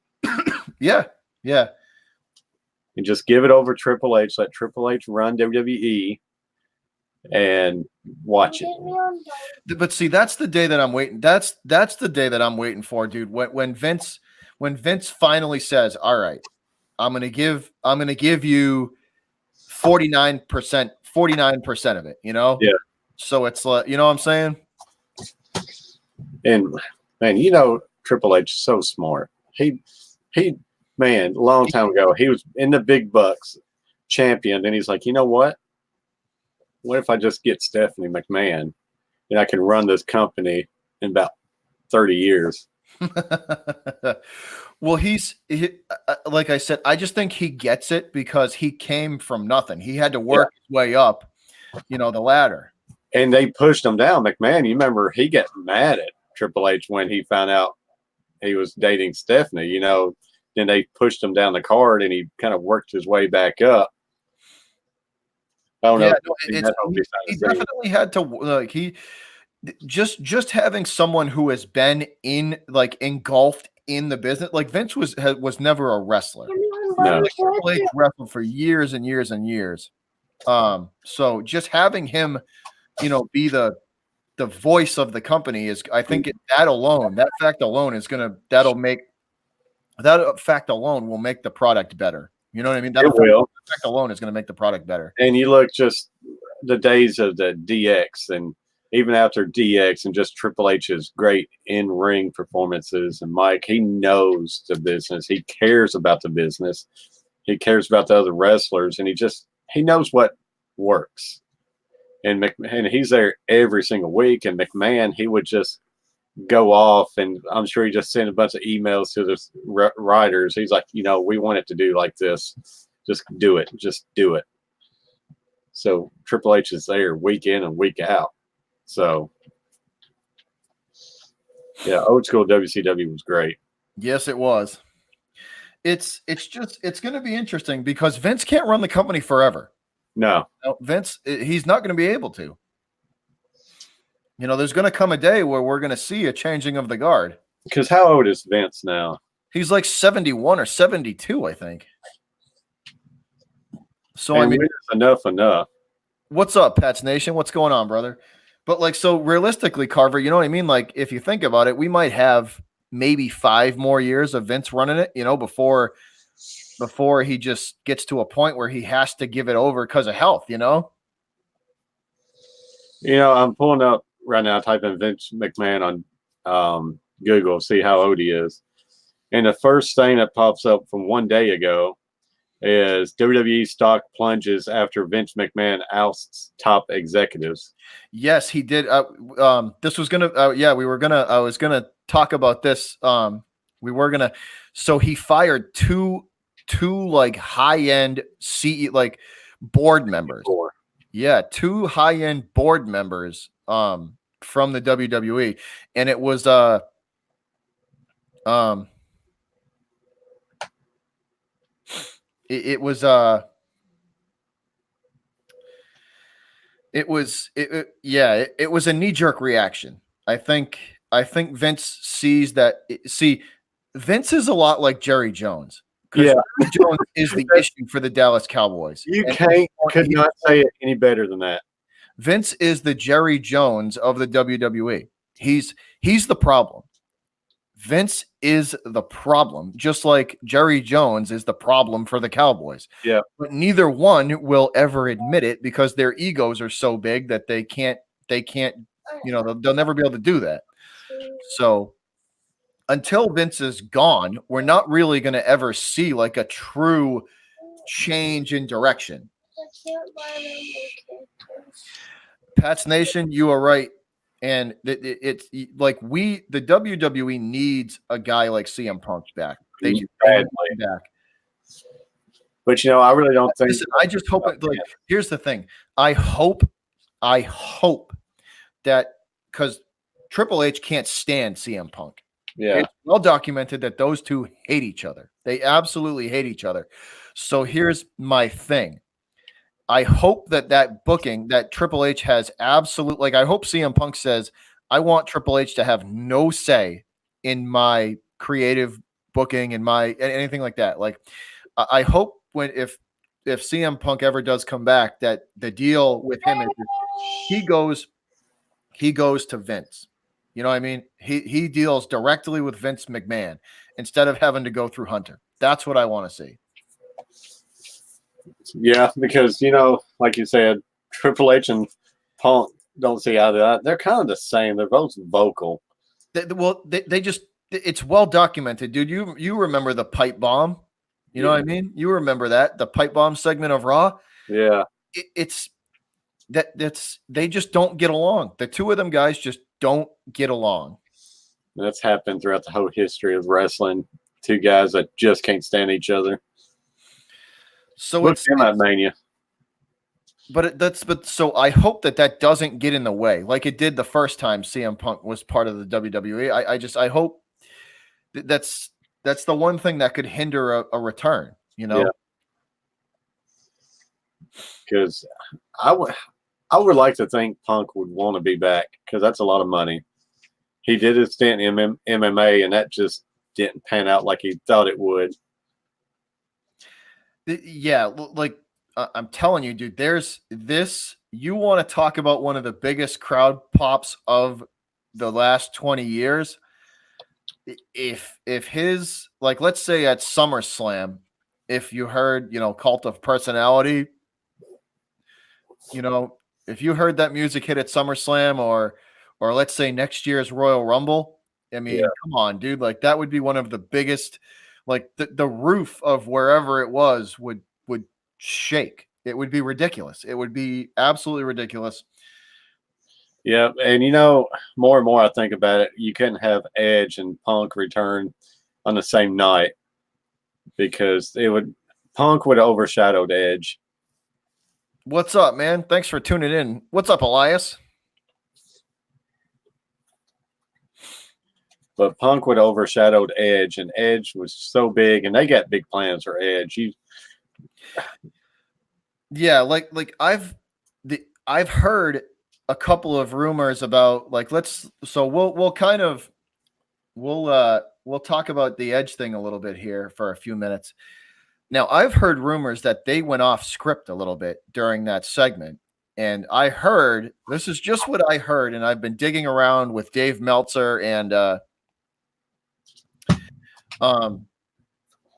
Yeah. And just give it over Triple H, let Triple H run WWE and watch it. But see, that's the day that I'm waiting. That's the day that I'm waiting for, dude. When Vince finally says, "All right, I'm gonna give you 49% of it," you know? Yeah. So it's like, you know what I'm saying? And man, you know, Triple H is so smart. He man, a long time ago, he was in the big bucks champion, and he's like, you know what? What if I just get Stephanie McMahon and I can run this company in about 30 years? Well, like I said, I just think he gets it because he came from nothing. He had to work his way up, you know, the ladder. And they pushed him down. McMahon, you remember, he got mad at Triple H when he found out he was dating Stephanie, you know. Then they pushed him down the card, and he kind of worked his way back up. I don't know. He definitely had to, like, he just having someone who has been engulfed in the business. Like Vince was never a wrestler. No. Triple H wrestled for years and years and years. So just having him, you know, be the voice of the company is, I think that fact alone will make the product better. You know what I mean? That fact alone is going to make the product better. And you look just the days of the DX, and even after DX and just Triple H's great in-ring performances, and Mike, he knows the business. He cares about the business. He cares about the other wrestlers, and he knows what works. And he's there every single week. And McMahon, he would just go off, and I'm sure he just sent a bunch of emails to the writers. He's like, you know, we want it to do like this. Just do it. Just do it. So Triple H is there week in and week out. So yeah, old school WCW was great. Yes, it was. It's going to be interesting because Vince can't run the company forever. No, Vince, he's not going to be able to. You know, there's going to come a day where we're going to see a changing of the guard. Because how old is Vince now? He's like 71 or 72, I think. So, and I mean, enough. What's up, Pats Nation? What's going on, brother? But like, so realistically, Carver, you know what I mean? Like, if you think about it, we might have maybe 5 more years of Vince running it, you know, before he just gets to a point where he has to give it over because of health, you know? You know, I'm pulling up right now, typing Vince McMahon on Google, see how old he is. And the first thing that pops up from one day ago is WWE stock plunges after Vince McMahon ousts top executives. Yes, he did. This was gonna. I was gonna talk about this. So he fired two like high end board members. Yeah, 2 high end board members from the WWE, and it was It was a knee-jerk reaction. I think Vince sees that. Vince is a lot like Jerry Jones. Yeah, Jerry Jones is the issue for the Dallas Cowboys. You could not say it any better than that. Vince is the Jerry Jones of the WWE. He's the problem. Vince is the problem, just like Jerry Jones is the problem for the Cowboys. Yeah. But neither one will ever admit it because their egos are so big that they can't, you know, they'll never be able to do that. So until Vince is gone, we're not really going to ever see like a true change in direction. Pats Nation, you are right. And it's like the WWE needs a guy like CM Punk back. They need him back. But, you know, I really don't think. Listen, I just hope here's the thing. I hope that because Triple H can't stand CM Punk. Yeah. It's well documented that those two hate each other. They absolutely hate each other. So here's my thing. I hope that booking that Triple H has absolute, like, I hope CM Punk says, I want Triple H to have no say in my creative booking and my anything like that. Like, I hope if CM Punk ever does come back, that the deal with him is he goes to Vince. You know what I mean? He deals directly with Vince McMahon instead of having to go through Hunter. That's what I want to see. Yeah, because like you said, Triple H and Punk don't see eye to eye. They're kind of the same. They're both vocal. They just, it's well documented, dude. You remember the pipe bomb? You know what I mean? You remember the pipe bomb segment of Raw? Yeah. They just don't get along. The two of them guys just don't get along. That's happened throughout the whole history of wrestling. Two guys that just can't stand each other. So it's Mania. But so I hope that doesn't get in the way, like it did the first time CM Punk was part of the WWE. I hope that's the one thing that could hinder a return. Because I would like to think Punk would want to be back because that's a lot of money. He did his stint in MMA, and that just didn't pan out like he thought it would. Yeah, like I'm telling you, dude, there's this. You want to talk about one of the biggest crowd pops of the last 20 years? If his, like, let's say at SummerSlam, if you heard, Cult of Personality, if you heard that music hit at SummerSlam, or let's say next year's Royal Rumble, I mean, come on, dude, like that would be one of the biggest. Like the roof of wherever it was would shake. It would be ridiculous. It would be absolutely ridiculous. Yeah, and more and more I think about it, you couldn't have Edge and Punk return on the same night because Punk would have overshadowed Edge. What's up, man? Thanks for tuning in. What's up, Elias? But Punk would have overshadowed Edge, and Edge was so big, and they got big plans for Edge. Yeah, like I've heard a couple of rumors about, like, we'll talk about the Edge thing a little bit here for a few minutes. Now, I've heard rumors that they went off script a little bit during that segment. And I heard, this is just what I heard, and I've been digging around with Dave Meltzer and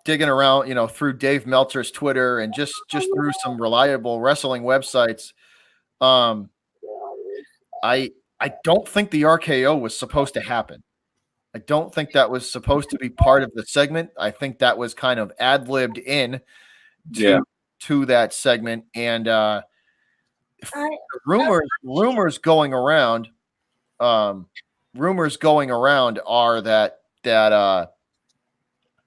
digging around, through Dave Meltzer's Twitter and just through some reliable wrestling websites. I don't think the RKO was supposed to happen. I don't think that was supposed to be part of the segment. I think that was kind of ad-libbed in to that segment. And rumors going around are that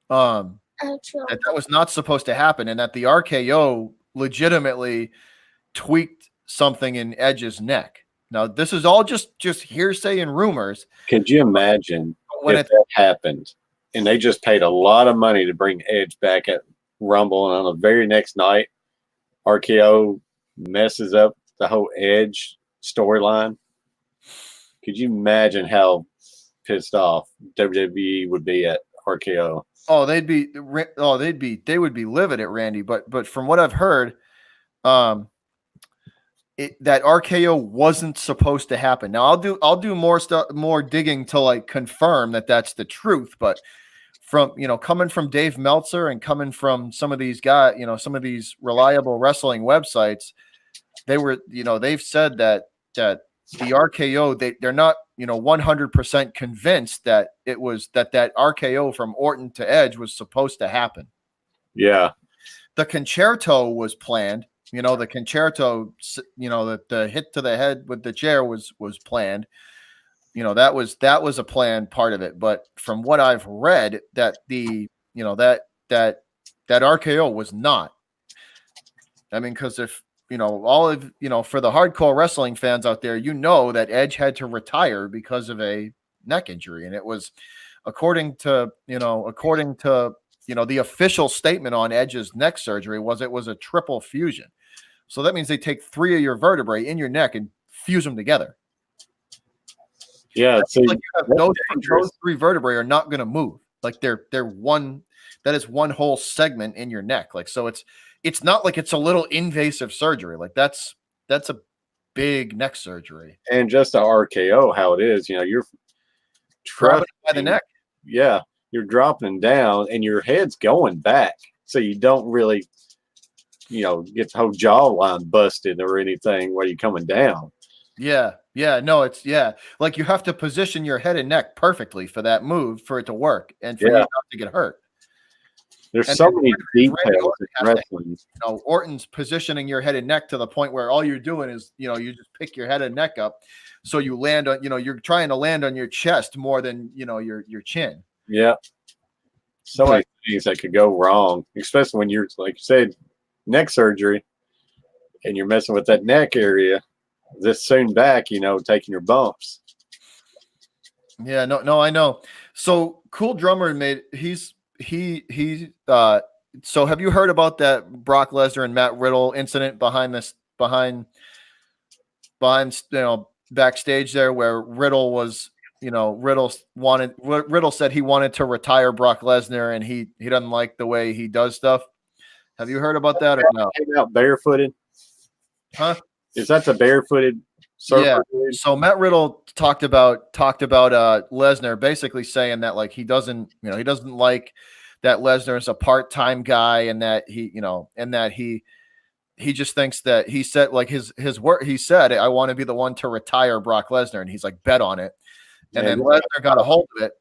was not supposed to happen, and that the RKO legitimately tweaked something in Edge's neck. Now, this is all just hearsay and rumors. Could you imagine if that happened and they just paid a lot of money to bring Edge back at Rumble, and on the very next night, RKO messes up the whole Edge storyline? Could you imagine how pissed off WWE would be at RKO? Oh, they would be livid at Randy. But from what I've heard, that RKO wasn't supposed to happen. Now I'll do more digging to like confirm that that's the truth. But from coming from Dave Meltzer and coming from some of these guys, some of these reliable wrestling websites, they've said that the RKO, they're not 100% convinced that it was that RKO from Orton to Edge was supposed to happen. Yeah, the concerto was planned. The concerto, the hit to the head with the chair was planned. That was a planned part of it. But from what I've read, that that RKO was not. I mean, because if all of for the hardcore wrestling fans out there, that Edge had to retire because of a neck injury, and it was according to the official statement on Edge's neck surgery was it was a triple fusion. So that means they take 3 of your vertebrae in your neck and fuse them together. Yeah, so like those 3 vertebrae are not going to move. Like they're one. That is one whole segment in your neck. Like so, it's not like it's a little invasive surgery. Like that's a big neck surgery. And just the RKO, how it is, you're grabbing by the neck. Yeah, you're dropping down, and your head's going back, so you don't really, get the whole jawline busted or anything while you're coming down. Yeah. No, it's like you have to position your head and neck perfectly for that move for it to work and for you not to get hurt. There's so many details in wrestling. Orton's positioning your head and neck to the point where all you're doing is, you just pick your head and neck up. So you land on, you're trying to land on your chest more than, your chin. Yeah. So many things that could go wrong, especially when you're, like you said, neck surgery and you're messing with that neck area this soon back, taking your bumps. Yeah, no, I know. So Cool Drummer so have you heard about that Brock Lesnar and Matt Riddle incident behind backstage there where Riddle was, Riddle said he wanted to retire Brock Lesnar and he doesn't like the way he does stuff. Have you heard about that or no? Came out barefooted. Huh? Is that the barefooted surfer? Yeah. So Matt Riddle talked about Lesnar basically saying that like he doesn't like that Lesnar is a part-time guy and that he just thinks that he said like his work. He said, I want to be the one to retire Brock Lesnar. And he's like, bet on it. And then Lesnar got a hold of it.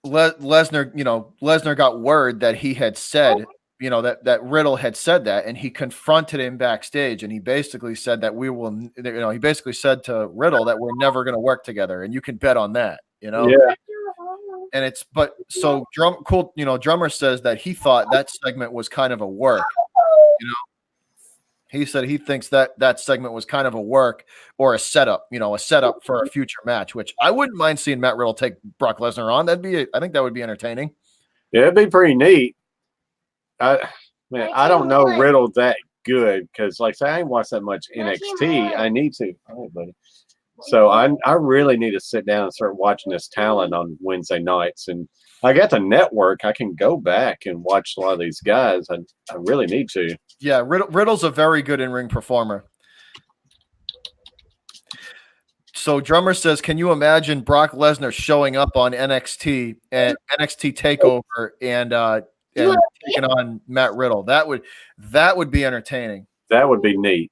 Lesnar got word that he had said, that Riddle had said that, and he confronted him backstage, and he basically said that he basically said to Riddle that we're never going to work together, and you can bet on that, Yeah. And Drummer says that he thought that segment was kind of a work, He said he thinks that segment was kind of a work or a setup for a future match, which I wouldn't mind seeing Matt Riddle take Brock Lesnar on. I think that would be entertaining. Yeah, it'd be pretty neat. I don't know Riddle that good because, like I say, I ain't watched that much NXT. I need to. All right, buddy. So I really need to sit down and start watching this talent on Wednesday nights. And I got the network. I can go back and watch a lot of these guys. I really need to. Yeah, Riddle's a very good in-ring performer. So Drummer says, can you imagine Brock Lesnar showing up on NXT and NXT TakeOver and taking on Matt Riddle? That would be entertaining. That would be neat.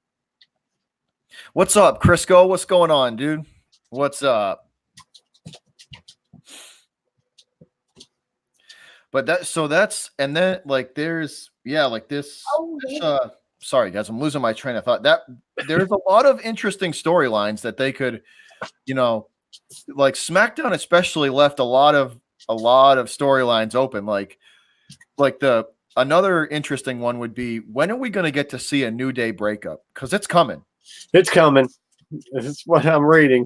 What's up, Crisco? What's going on, dude? What's up? But and then like there's like this. Sorry guys, I'm losing my train of thought. That there's a lot of interesting storylines that they could, like SmackDown especially left a lot of storylines open. Like another interesting one would be, when are we going to get to see a New Day breakup? Because it's coming. It's coming. This is what I'm reading.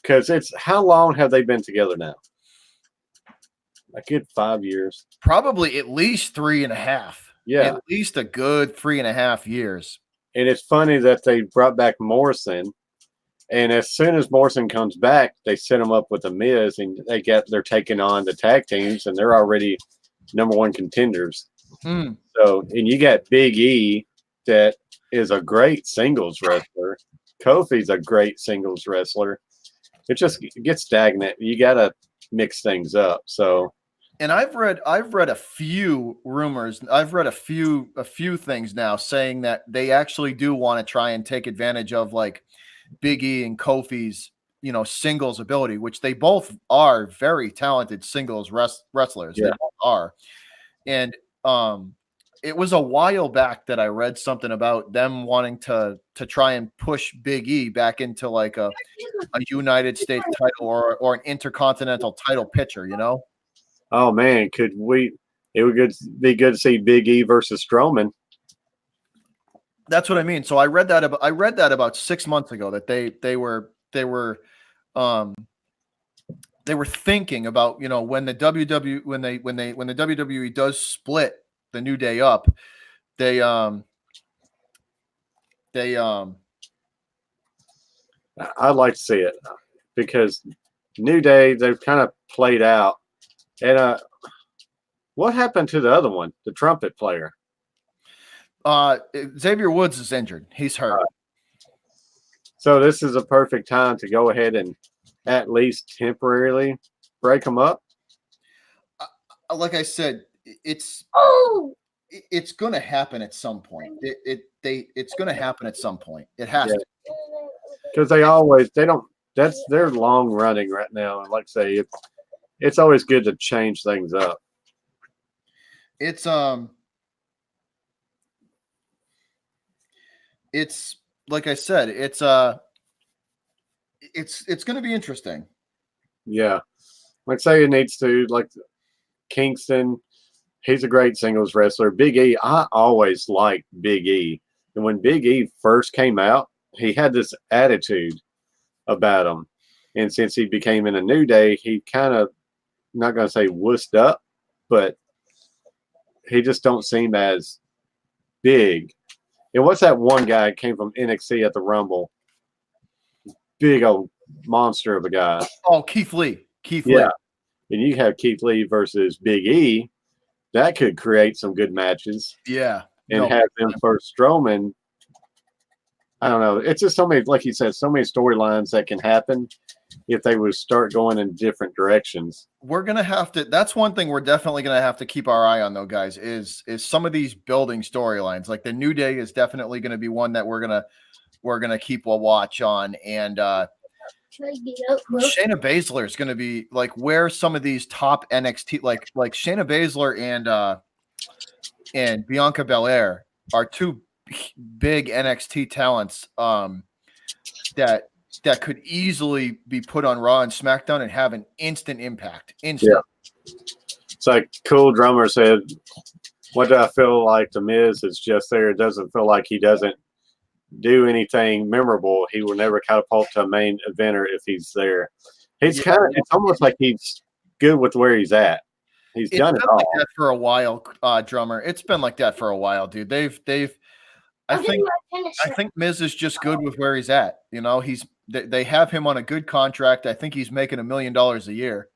Because how long have they been together now? A good 5 years. Probably at least 3.5. Yeah. At least a good 3.5 years. And it's funny that they brought back Morrison. And as soon as Morrison comes back, they set him up with The Miz, and they're taking on the tag teams, and they're already #1 contenders. So, and you got Big E, that is a great singles wrestler. Kofi's a great singles wrestler. It just gets stagnant. You got to mix things up. So, and I've read a few rumors. I've read a few things now saying that they actually do want to try and take advantage of like Big E and Kofi's, singles ability, which they both are very talented singles wrestlers. Yeah. They both are. And it was a while back that I read something about them wanting to try and push Big E back into like a United States title or an intercontinental title picture, Oh man, it would be good to see Big E versus Strowman. That's what I mean. So I read that about 6 months ago that they were thinking about, when the WWE does split the New Day up, I'd like to see it because New Day, they've kind of played out. And what happened to the other one, the trumpet player? Xavier Woods is injured. He's hurt. So this is a perfect time to go ahead and at least temporarily break them up. Like I said, it's going to happen at some point. It's going to happen at some point. It has to. Because they're long running right now. And like I say, it's always good to change things up. It's like I said, it's going to be interesting. Yeah. Like say it needs to, like Kingston, he's a great singles wrestler. Big E, I always liked Big E. And when Big E first came out, he had this attitude about him. And since he became in a New Day, he kind of, not going to say wussed up, but he just don't seem as big. And what's that one guy that came from NXT at the Rumble? Big old monster of a guy. Oh, Keith Lee. Lee. And you have Keith Lee versus Big E. That could create some good matches. Yeah. And have them first Strowman. I don't know. It's just so many, like you said, so many storylines that can happen if they would start going in different directions. We're going to have to, that's one thing we're definitely going to have to keep our eye on though, guys, is some of these building storylines. Like the New Day is definitely going to be one that we're going to keep a watch on. And Shayna Baszler is going to be like where some of these top NXT, like Shayna Baszler and Bianca Belair are two big NXT talents that could easily be put on Raw and SmackDown and have an instant impact. Yeah. It's like Cool Drummer said, what do I feel like the Miz is just there? It doesn't feel like he doesn't do anything memorable. He will never catapult to a main eventer if he's there. He's it's almost like he's good with where he's at. He's done it all. Like that for a while, Drummer. It's been like that for a while, dude. I think Miz is just good with where he's at. They have him on a good contract. I think he's making $1 million a year.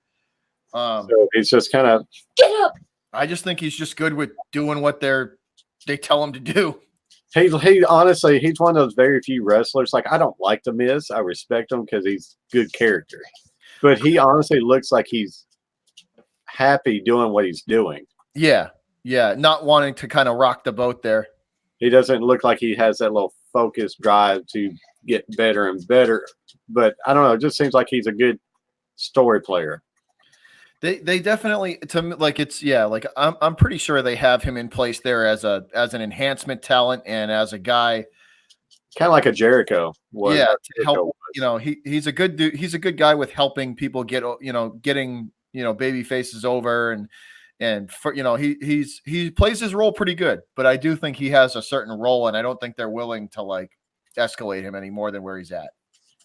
So he's just kind of get up. I just think he's just good with doing what they tell him to do. He honestly, he's one of those very few wrestlers. Like I don't like the Miz. I respect him because he's good character. But he honestly looks like he's happy doing what he's doing. Yeah. Yeah. Not wanting to kind of rock the boat there. He doesn't look like he has that little focused drive to get better and better. But I don't know. It just seems like he's a good story player. They definitely, to me, like it's, yeah, like I'm pretty sure they have him in place there as an enhancement talent and as a guy. Kind of like a Jericho. Yeah. To help, he's a good dude. He's a good guy with helping people getting baby faces over and for, he plays his role pretty good, but I do think he has a certain role and I don't think they're willing to like escalate him any more than where he's at.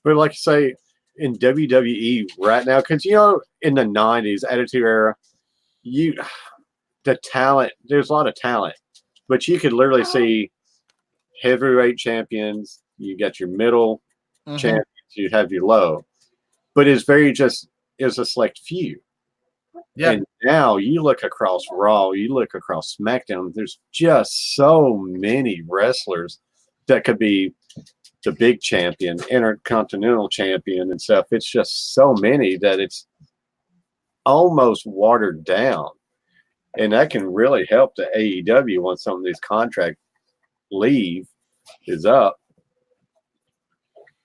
But like you say, in WWE right now, because in the 90s Attitude Era, the talent, there's a lot of talent, but you could literally see heavyweight champions, you got your middle champions, you have your low, but it's a select few. Yeah. And now you look across Raw, you look across SmackDown, there's just so many wrestlers that could be the big champion, intercontinental champion and stuff. It's just so many that it's almost watered down. And that can really help the AEW once some of these contract leave is up.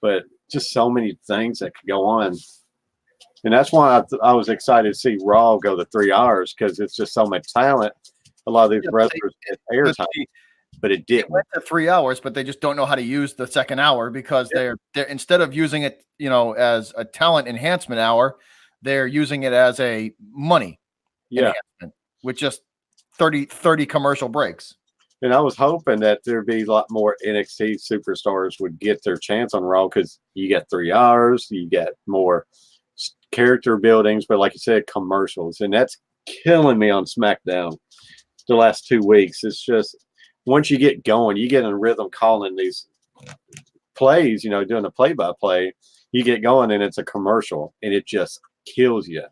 But just so many things that could go on. And that's why I was excited to see Raw go to 3 hours because it's just so much talent. A lot of these wrestlers get airtime. But it did. It went to 3 hours, but they just don't know how to use the second hour because they're instead of using it, as a talent enhancement hour, they're using it as a money enhancement with just 30 commercial breaks. And I was hoping that there'd be a lot more NXT superstars would get their chance on Raw because you get 3 hours, you get more character buildings, but like you said, commercials. And that's killing me on SmackDown the last 2 weeks. It's just once you get going, you get in a rhythm calling these plays, doing a play-by-play, you get going and it's a commercial and it just kills you.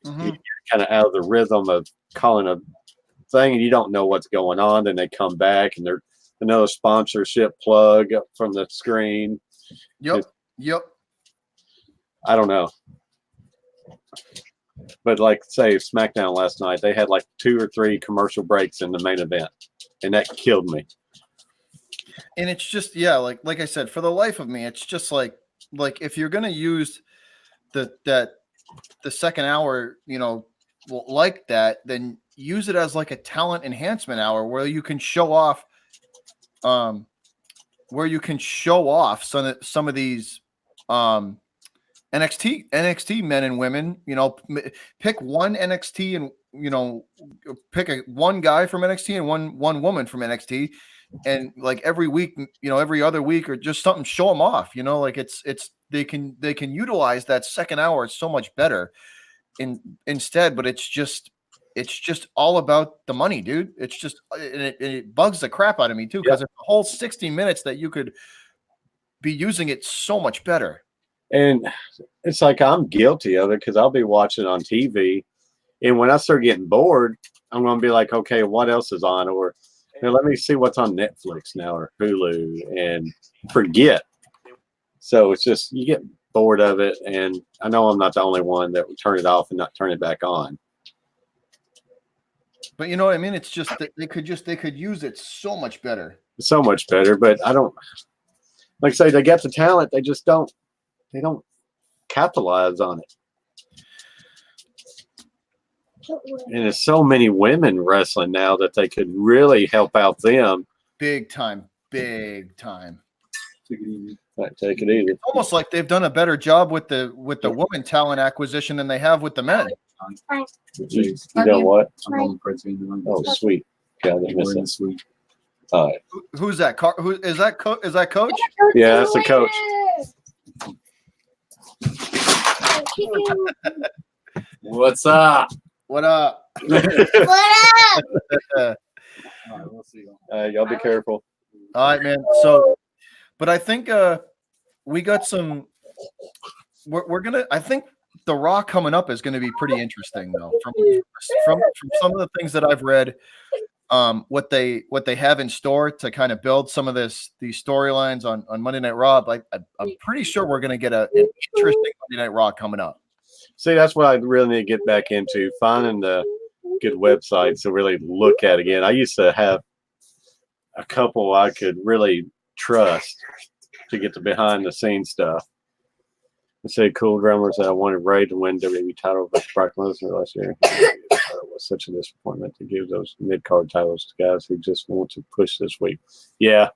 Mm-hmm. You're kind of out of the rhythm of calling a thing and you don't know what's going on. Then they come back and they're another sponsorship plug up from the screen. Yep. I don't know. But like say SmackDown last night, they had like 2 or 3 commercial breaks in the main event. And that killed me. And it's just, like I said, for the life of me, it's just like if you're gonna use the second hour, like that, then use it as like a talent enhancement hour where you can show off some of these NXT men and women, pick one NXT and pick one guy from NXT and one woman from NXT, and like every week, every other week or just something, show them off. Like it's they can utilize that second hour so much better instead, but it's just all about the money, dude. It's just it bugs the crap out of me too because it's a whole 60 minutes that you could be using it so much better. And it's like I'm guilty of it because I'll be watching on TV, and when I start getting bored, I'm going to be like, okay, what else is on? Or let me see what's on Netflix now or Hulu, and forget. So it's just you get bored of it, and I know I'm not the only one that would turn it off and not turn it back on. But you know what I mean? It's just that they could use it so much better. So much better, but I don't like I say they got the talent, they just don't. They don't capitalize on it. And there's so many women wrestling now that they could really help out them. Big time. Take it easy. It's almost like they've done a better job with the woman talent acquisition than they have with the men. You know what? Oh, sweet. God, I missed that. Sweet. All right. Who's that? Is that Coach? Yeah, that's the coach. What's up? What up? What up? All right, we'll see. Y'all be careful. All right, man. So, but I think we got some. I think the Raw coming up is gonna be pretty interesting, though. From some of the things that I've read, what they have in store to kind of build some of these storylines on Monday Night Raw. Like I'm pretty sure we're gonna get an interesting Monday Night Raw coming up. See, that's what I really need to get back into, finding the good websites to really look at again. I used to have a couple I could really trust to get the behind the scenes stuff. Let's say cool drummers that I wanted Ray to win WWE title versus Brock Lesnar last year. It was such a disappointment to give those mid-card titles to guys who just want to push this week. Yeah.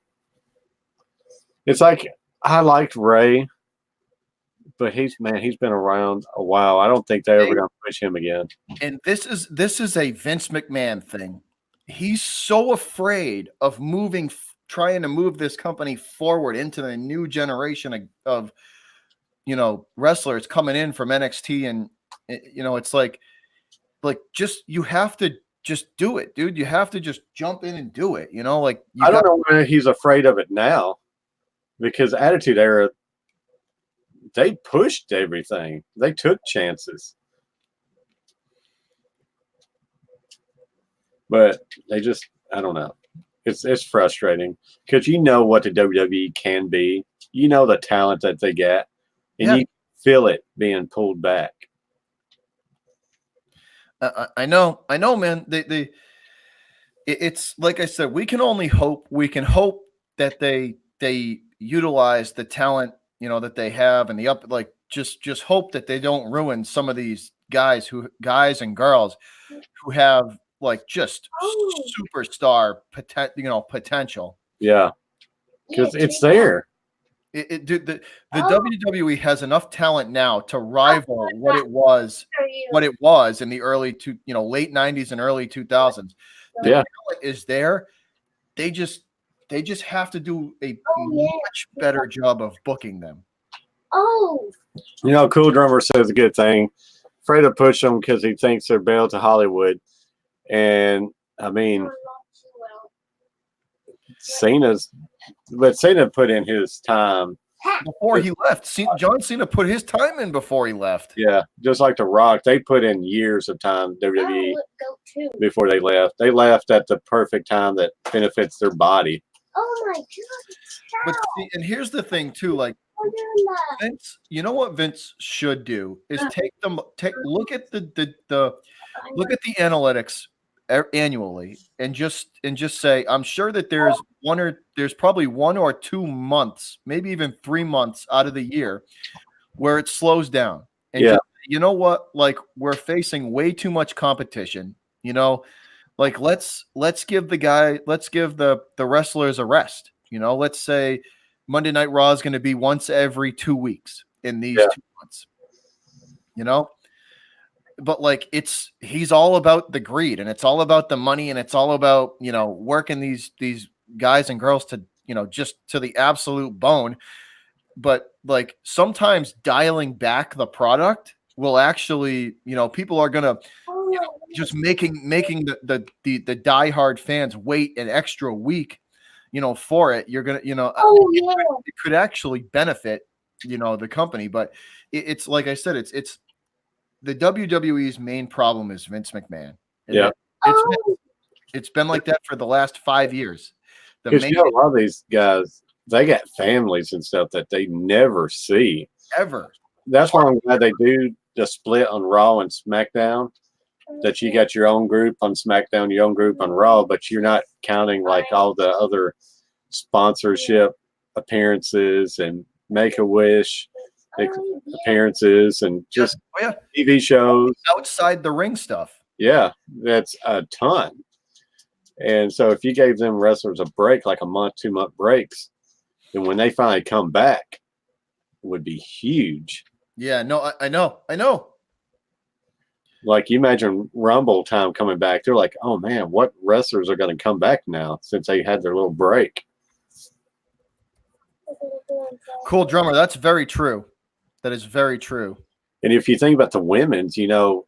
It's like I liked Ray, but he's been around a while. I don't think they're ever going to push him again. And this is a Vince McMahon thing. He's so afraid of trying to move this company forward into the new generation of wrestlers coming in from NXT, and it's like just you have to just do it, dude. You have to just jump in and do it. I don't know whether he's afraid of it now, because Attitude Era, they pushed everything. They took chances. But they just, I don't know. It's frustrating because what the WWE can be. The talent that they get, and you feel it being pulled back. I know, man. It's like I said, we can only hope. We can hope that they utilize the talent, that they have, and just hope that they don't ruin some of these guys and girls who have just superstar potential. Yeah, because it's there. The WWE has enough talent now to rival what it was in the early late 90s and early 2000s. The talent is there. they just have to do a much better job of booking them. Oh. You know, Cool Drummer says a good thing. Afraid to push them because he thinks they're bailed to Hollywood. And, I mean, Cena put in his time. Before he left. John Cena put his time in before he left. Yeah, just like The Rock. They put in years of time, WWE, before they left. They left at the perfect time that benefits their body. Oh, my God. But see, and here's the thing, too. Like, Vince, you know what Vince should do is look at the analytics annually and just say, I'm sure that there's probably 1 or 2 months, maybe even 3 months out of the year where it slows down. And yeah, you know what? Like, we're facing way too much competition. You know, like let's give the wrestlers a rest. You know, let's say Monday Night Raw is going to be once every 2 weeks in these 2 months. You know, but like he's all about the greed and it's all about the money and it's all about, you know, working these guys and girls to, you know, just to the absolute bone. But like sometimes dialing back the product will actually, you know, people are gonna just making the diehard fans wait an extra week, you know, for it. You're gonna, you know, it could actually benefit, you know, the company. But it's like I said, it's the WWE's main problem is Vince McMahon. Yeah, it's been like that for the last 5 years. Because you know, a lot of these guys, they got families and stuff that they never see ever. That's why I'm glad they do the split on Raw and SmackDown. That you got your own group on SmackDown, your own group on Raw, but you're not counting like all the other sponsorship appearances and Make-A-Wish appearances and just TV shows. Outside the ring stuff. Yeah, that's a ton. And so if you gave them wrestlers a break, like a month, 2 month breaks, then when they finally come back, it would be huge. Yeah, no, I know. Like you imagine Rumble time coming back. They're like, oh man, what wrestlers are going to come back now since they had their little break? Cool Drummer. That's very true. That is very true. And if you think about the women's, you know,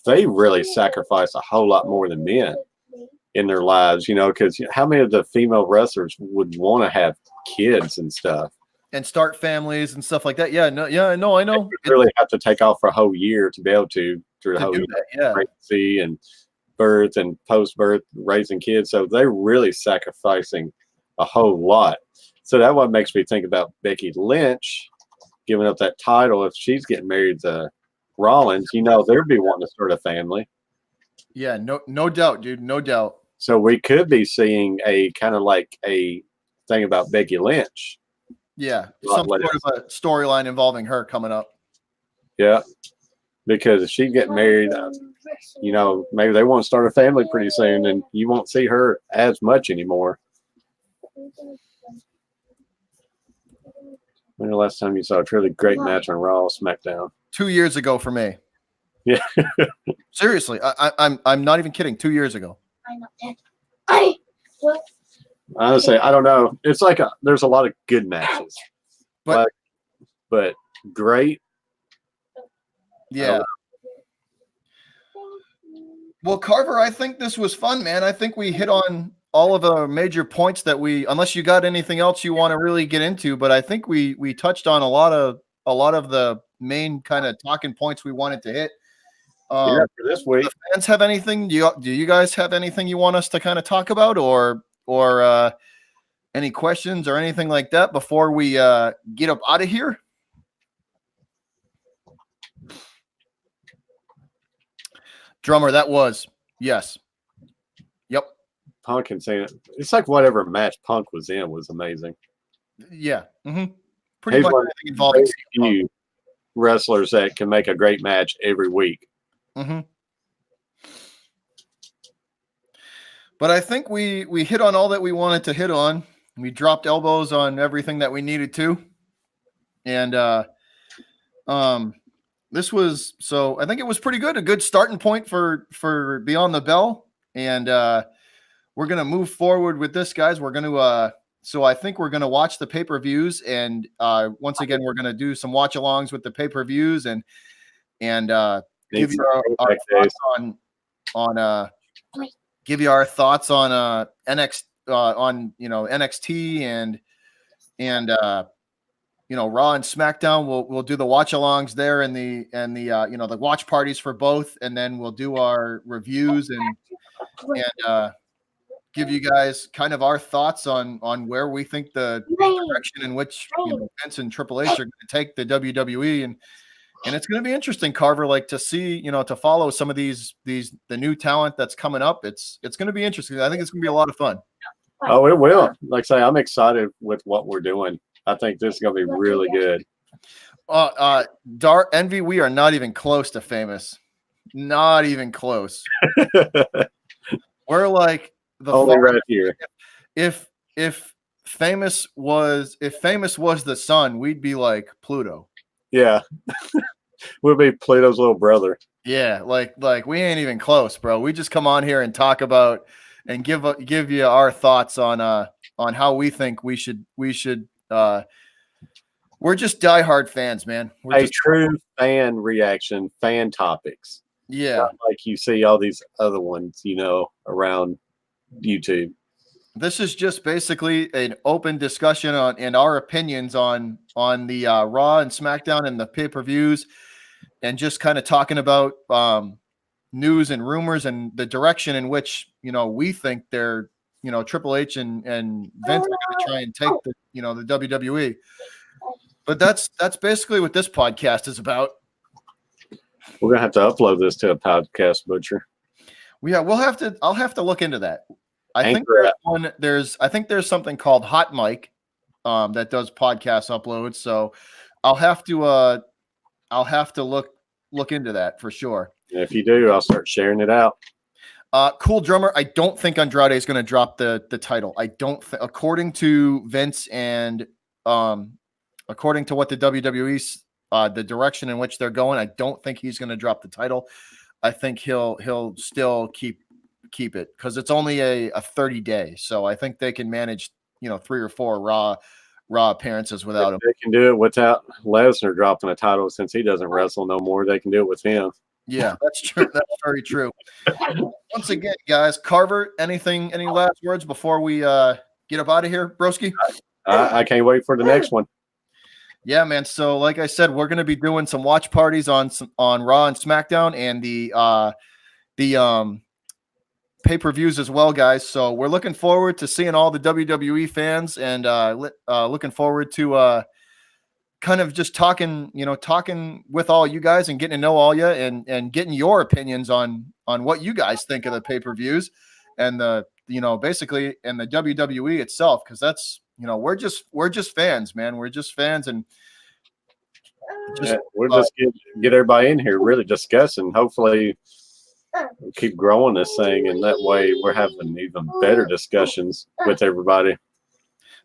they really sacrifice a whole lot more than men in their lives, you know, because how many of the female wrestlers would want to have kids and stuff? And start families and stuff like that. Yeah, no, I know. You really have to take off for a whole year to be able to through the whole year, pregnancy and birth and post-birth, raising kids. So they're really sacrificing a whole lot. So that what makes me think about Becky Lynch giving up that title. If she's getting married to Rollins, you know, they'd be wanting to start a family. Yeah, no doubt, dude. No doubt. So we could be seeing a kind of like a thing about Becky Lynch. Yeah, some sort of a storyline involving her coming up. Yeah, because if she get married, you know, maybe they want to start a family pretty soon, and you won't see her as much anymore. When the last time you saw a truly great match on Raw or SmackDown? 2 years ago for me. Yeah. Seriously, I'm not even kidding. 2 years ago. Honestly, I don't know. It's like there's a lot of good matches, but great. Yeah. Well, Carver, I think this was fun, man. I think we hit on all of the major points that unless you got anything else you want to really get into, but I think we touched on a lot of the main kind of talking points we wanted to hit. For this week, the fans have anything? Do you guys have anything you want us to kind of talk about, or any questions or anything like that before we get up out of here? Drummer, that was yes. Yep. Punk and Cena. It's like whatever match Punk was in was amazing. Yeah. Mm-hmm. Pretty much everything involving few wrestlers that can make a great match every week. Mm-hmm. But I think we hit on all that we wanted to hit on. We dropped elbows on everything that we needed to. And this was, so I think it was pretty good, a good starting point for Beyond the Bell. And we're gonna move forward with this, guys. We're gonna so I think we're gonna watch the pay-per-views, and once again, we're gonna do some watch-alongs with the pay-per-views, and give you our thoughts on give you our thoughts on NXT and Raw and SmackDown. We'll do the watch-alongs there and the the watch parties for both, and then we'll do our reviews and give you guys kind of our thoughts on where we think the direction in which Vince and Triple H are going to take the WWE, and it's going to be interesting, Carver, like to see, to follow some of the new talent that's coming up. It's going to be interesting. I think it's going to be a lot of fun. Oh, it will. Like I say, I'm excited with what we're doing. I think this is going to be really good. Envy, we are not even close to famous. Not even close. We're like the only right here. If famous was the sun, we'd be like Pluto. Yeah. We'll be Pluto's little brother. Yeah, like we ain't even close, bro. We just come on here and talk about and give you our thoughts on how we think we should we're just diehard fans, man. We're true fan reaction, fan topics. Yeah. Not like you see all these other ones, around YouTube. This is just basically an open discussion and our opinions on the Raw and SmackDown and the pay-per-views, and just kind of talking about news and rumors and the direction in which we think they're Triple H and Vince are going to try and take the the WWE. But that's basically what this podcast is about. We're gonna have to upload this to a podcast, Butcher. Yeah, I'll have to look into that. I think there's something called Hot Mic that does podcast uploads. So I'll have to look into that for sure. And if you do, I'll start sharing it out. Cool Drummer. I don't think Andrade is going to drop the title. I don't according to Vince and according to what the WWE the direction in which they're going, I don't think he's going to drop the title. I think he'll still keep it because it's only a 30-day. So I think they can manage 3 or 4 Raw appearances without him. They can do it without Lesnar dropping a title since he doesn't wrestle no more. They can do it with him. Yeah, that's true. That's very true. Once again, guys, Carver, any last words before we get up out of here, broski? I can't wait for the next one. Yeah, man. So, like I said, we're going to be doing some watch parties on Raw and SmackDown and the pay-per-views as well, guys. So we're looking forward to seeing all the WWE fans and looking forward to kind of just talking with all you guys and getting to know all you and getting your opinions on what you guys think of the pay-per-views and basically and the WWE itself, because that's we're just fans, man. We're just fans and we're just get everybody in here really discussing. Hopefully we'll keep growing this thing, and that way we're having even better discussions with everybody.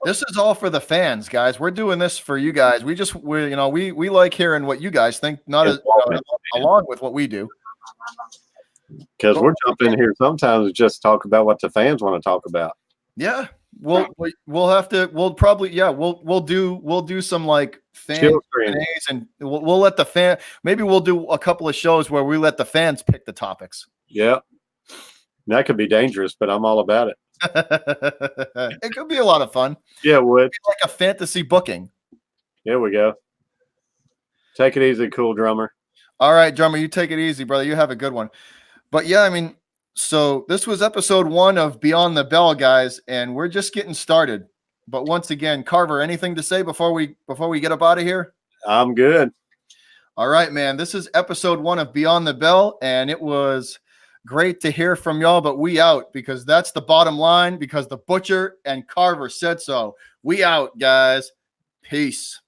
This is all for the fans, guys. We're doing this for you guys. We like hearing what you guys think, along with what we do. Because we're jumping here sometimes to just talk about what the fans want to talk about. Yeah, we'll do some like fan Q&As, and we'll let the fan. Maybe we'll do a couple of shows where we let the fans pick the topics. Yeah, that could be dangerous, but I'm all about it. It could be a lot of fun. Yeah, it would. Like a fantasy booking. There we go. Take it easy, Cool Drummer. All right, Drummer, you take it easy, brother. You have a good one. But yeah, I mean, so this was episode 1 of Beyond the Bell, guys, and we're just getting started. But once again, Carver, anything to say before we get up out of here? I'm good. All right, man. This is episode 1 of Beyond the Bell, and it was great to hear from y'all, but we out because that's the bottom line because the Butcher and Carver said so. We out, guys. Peace.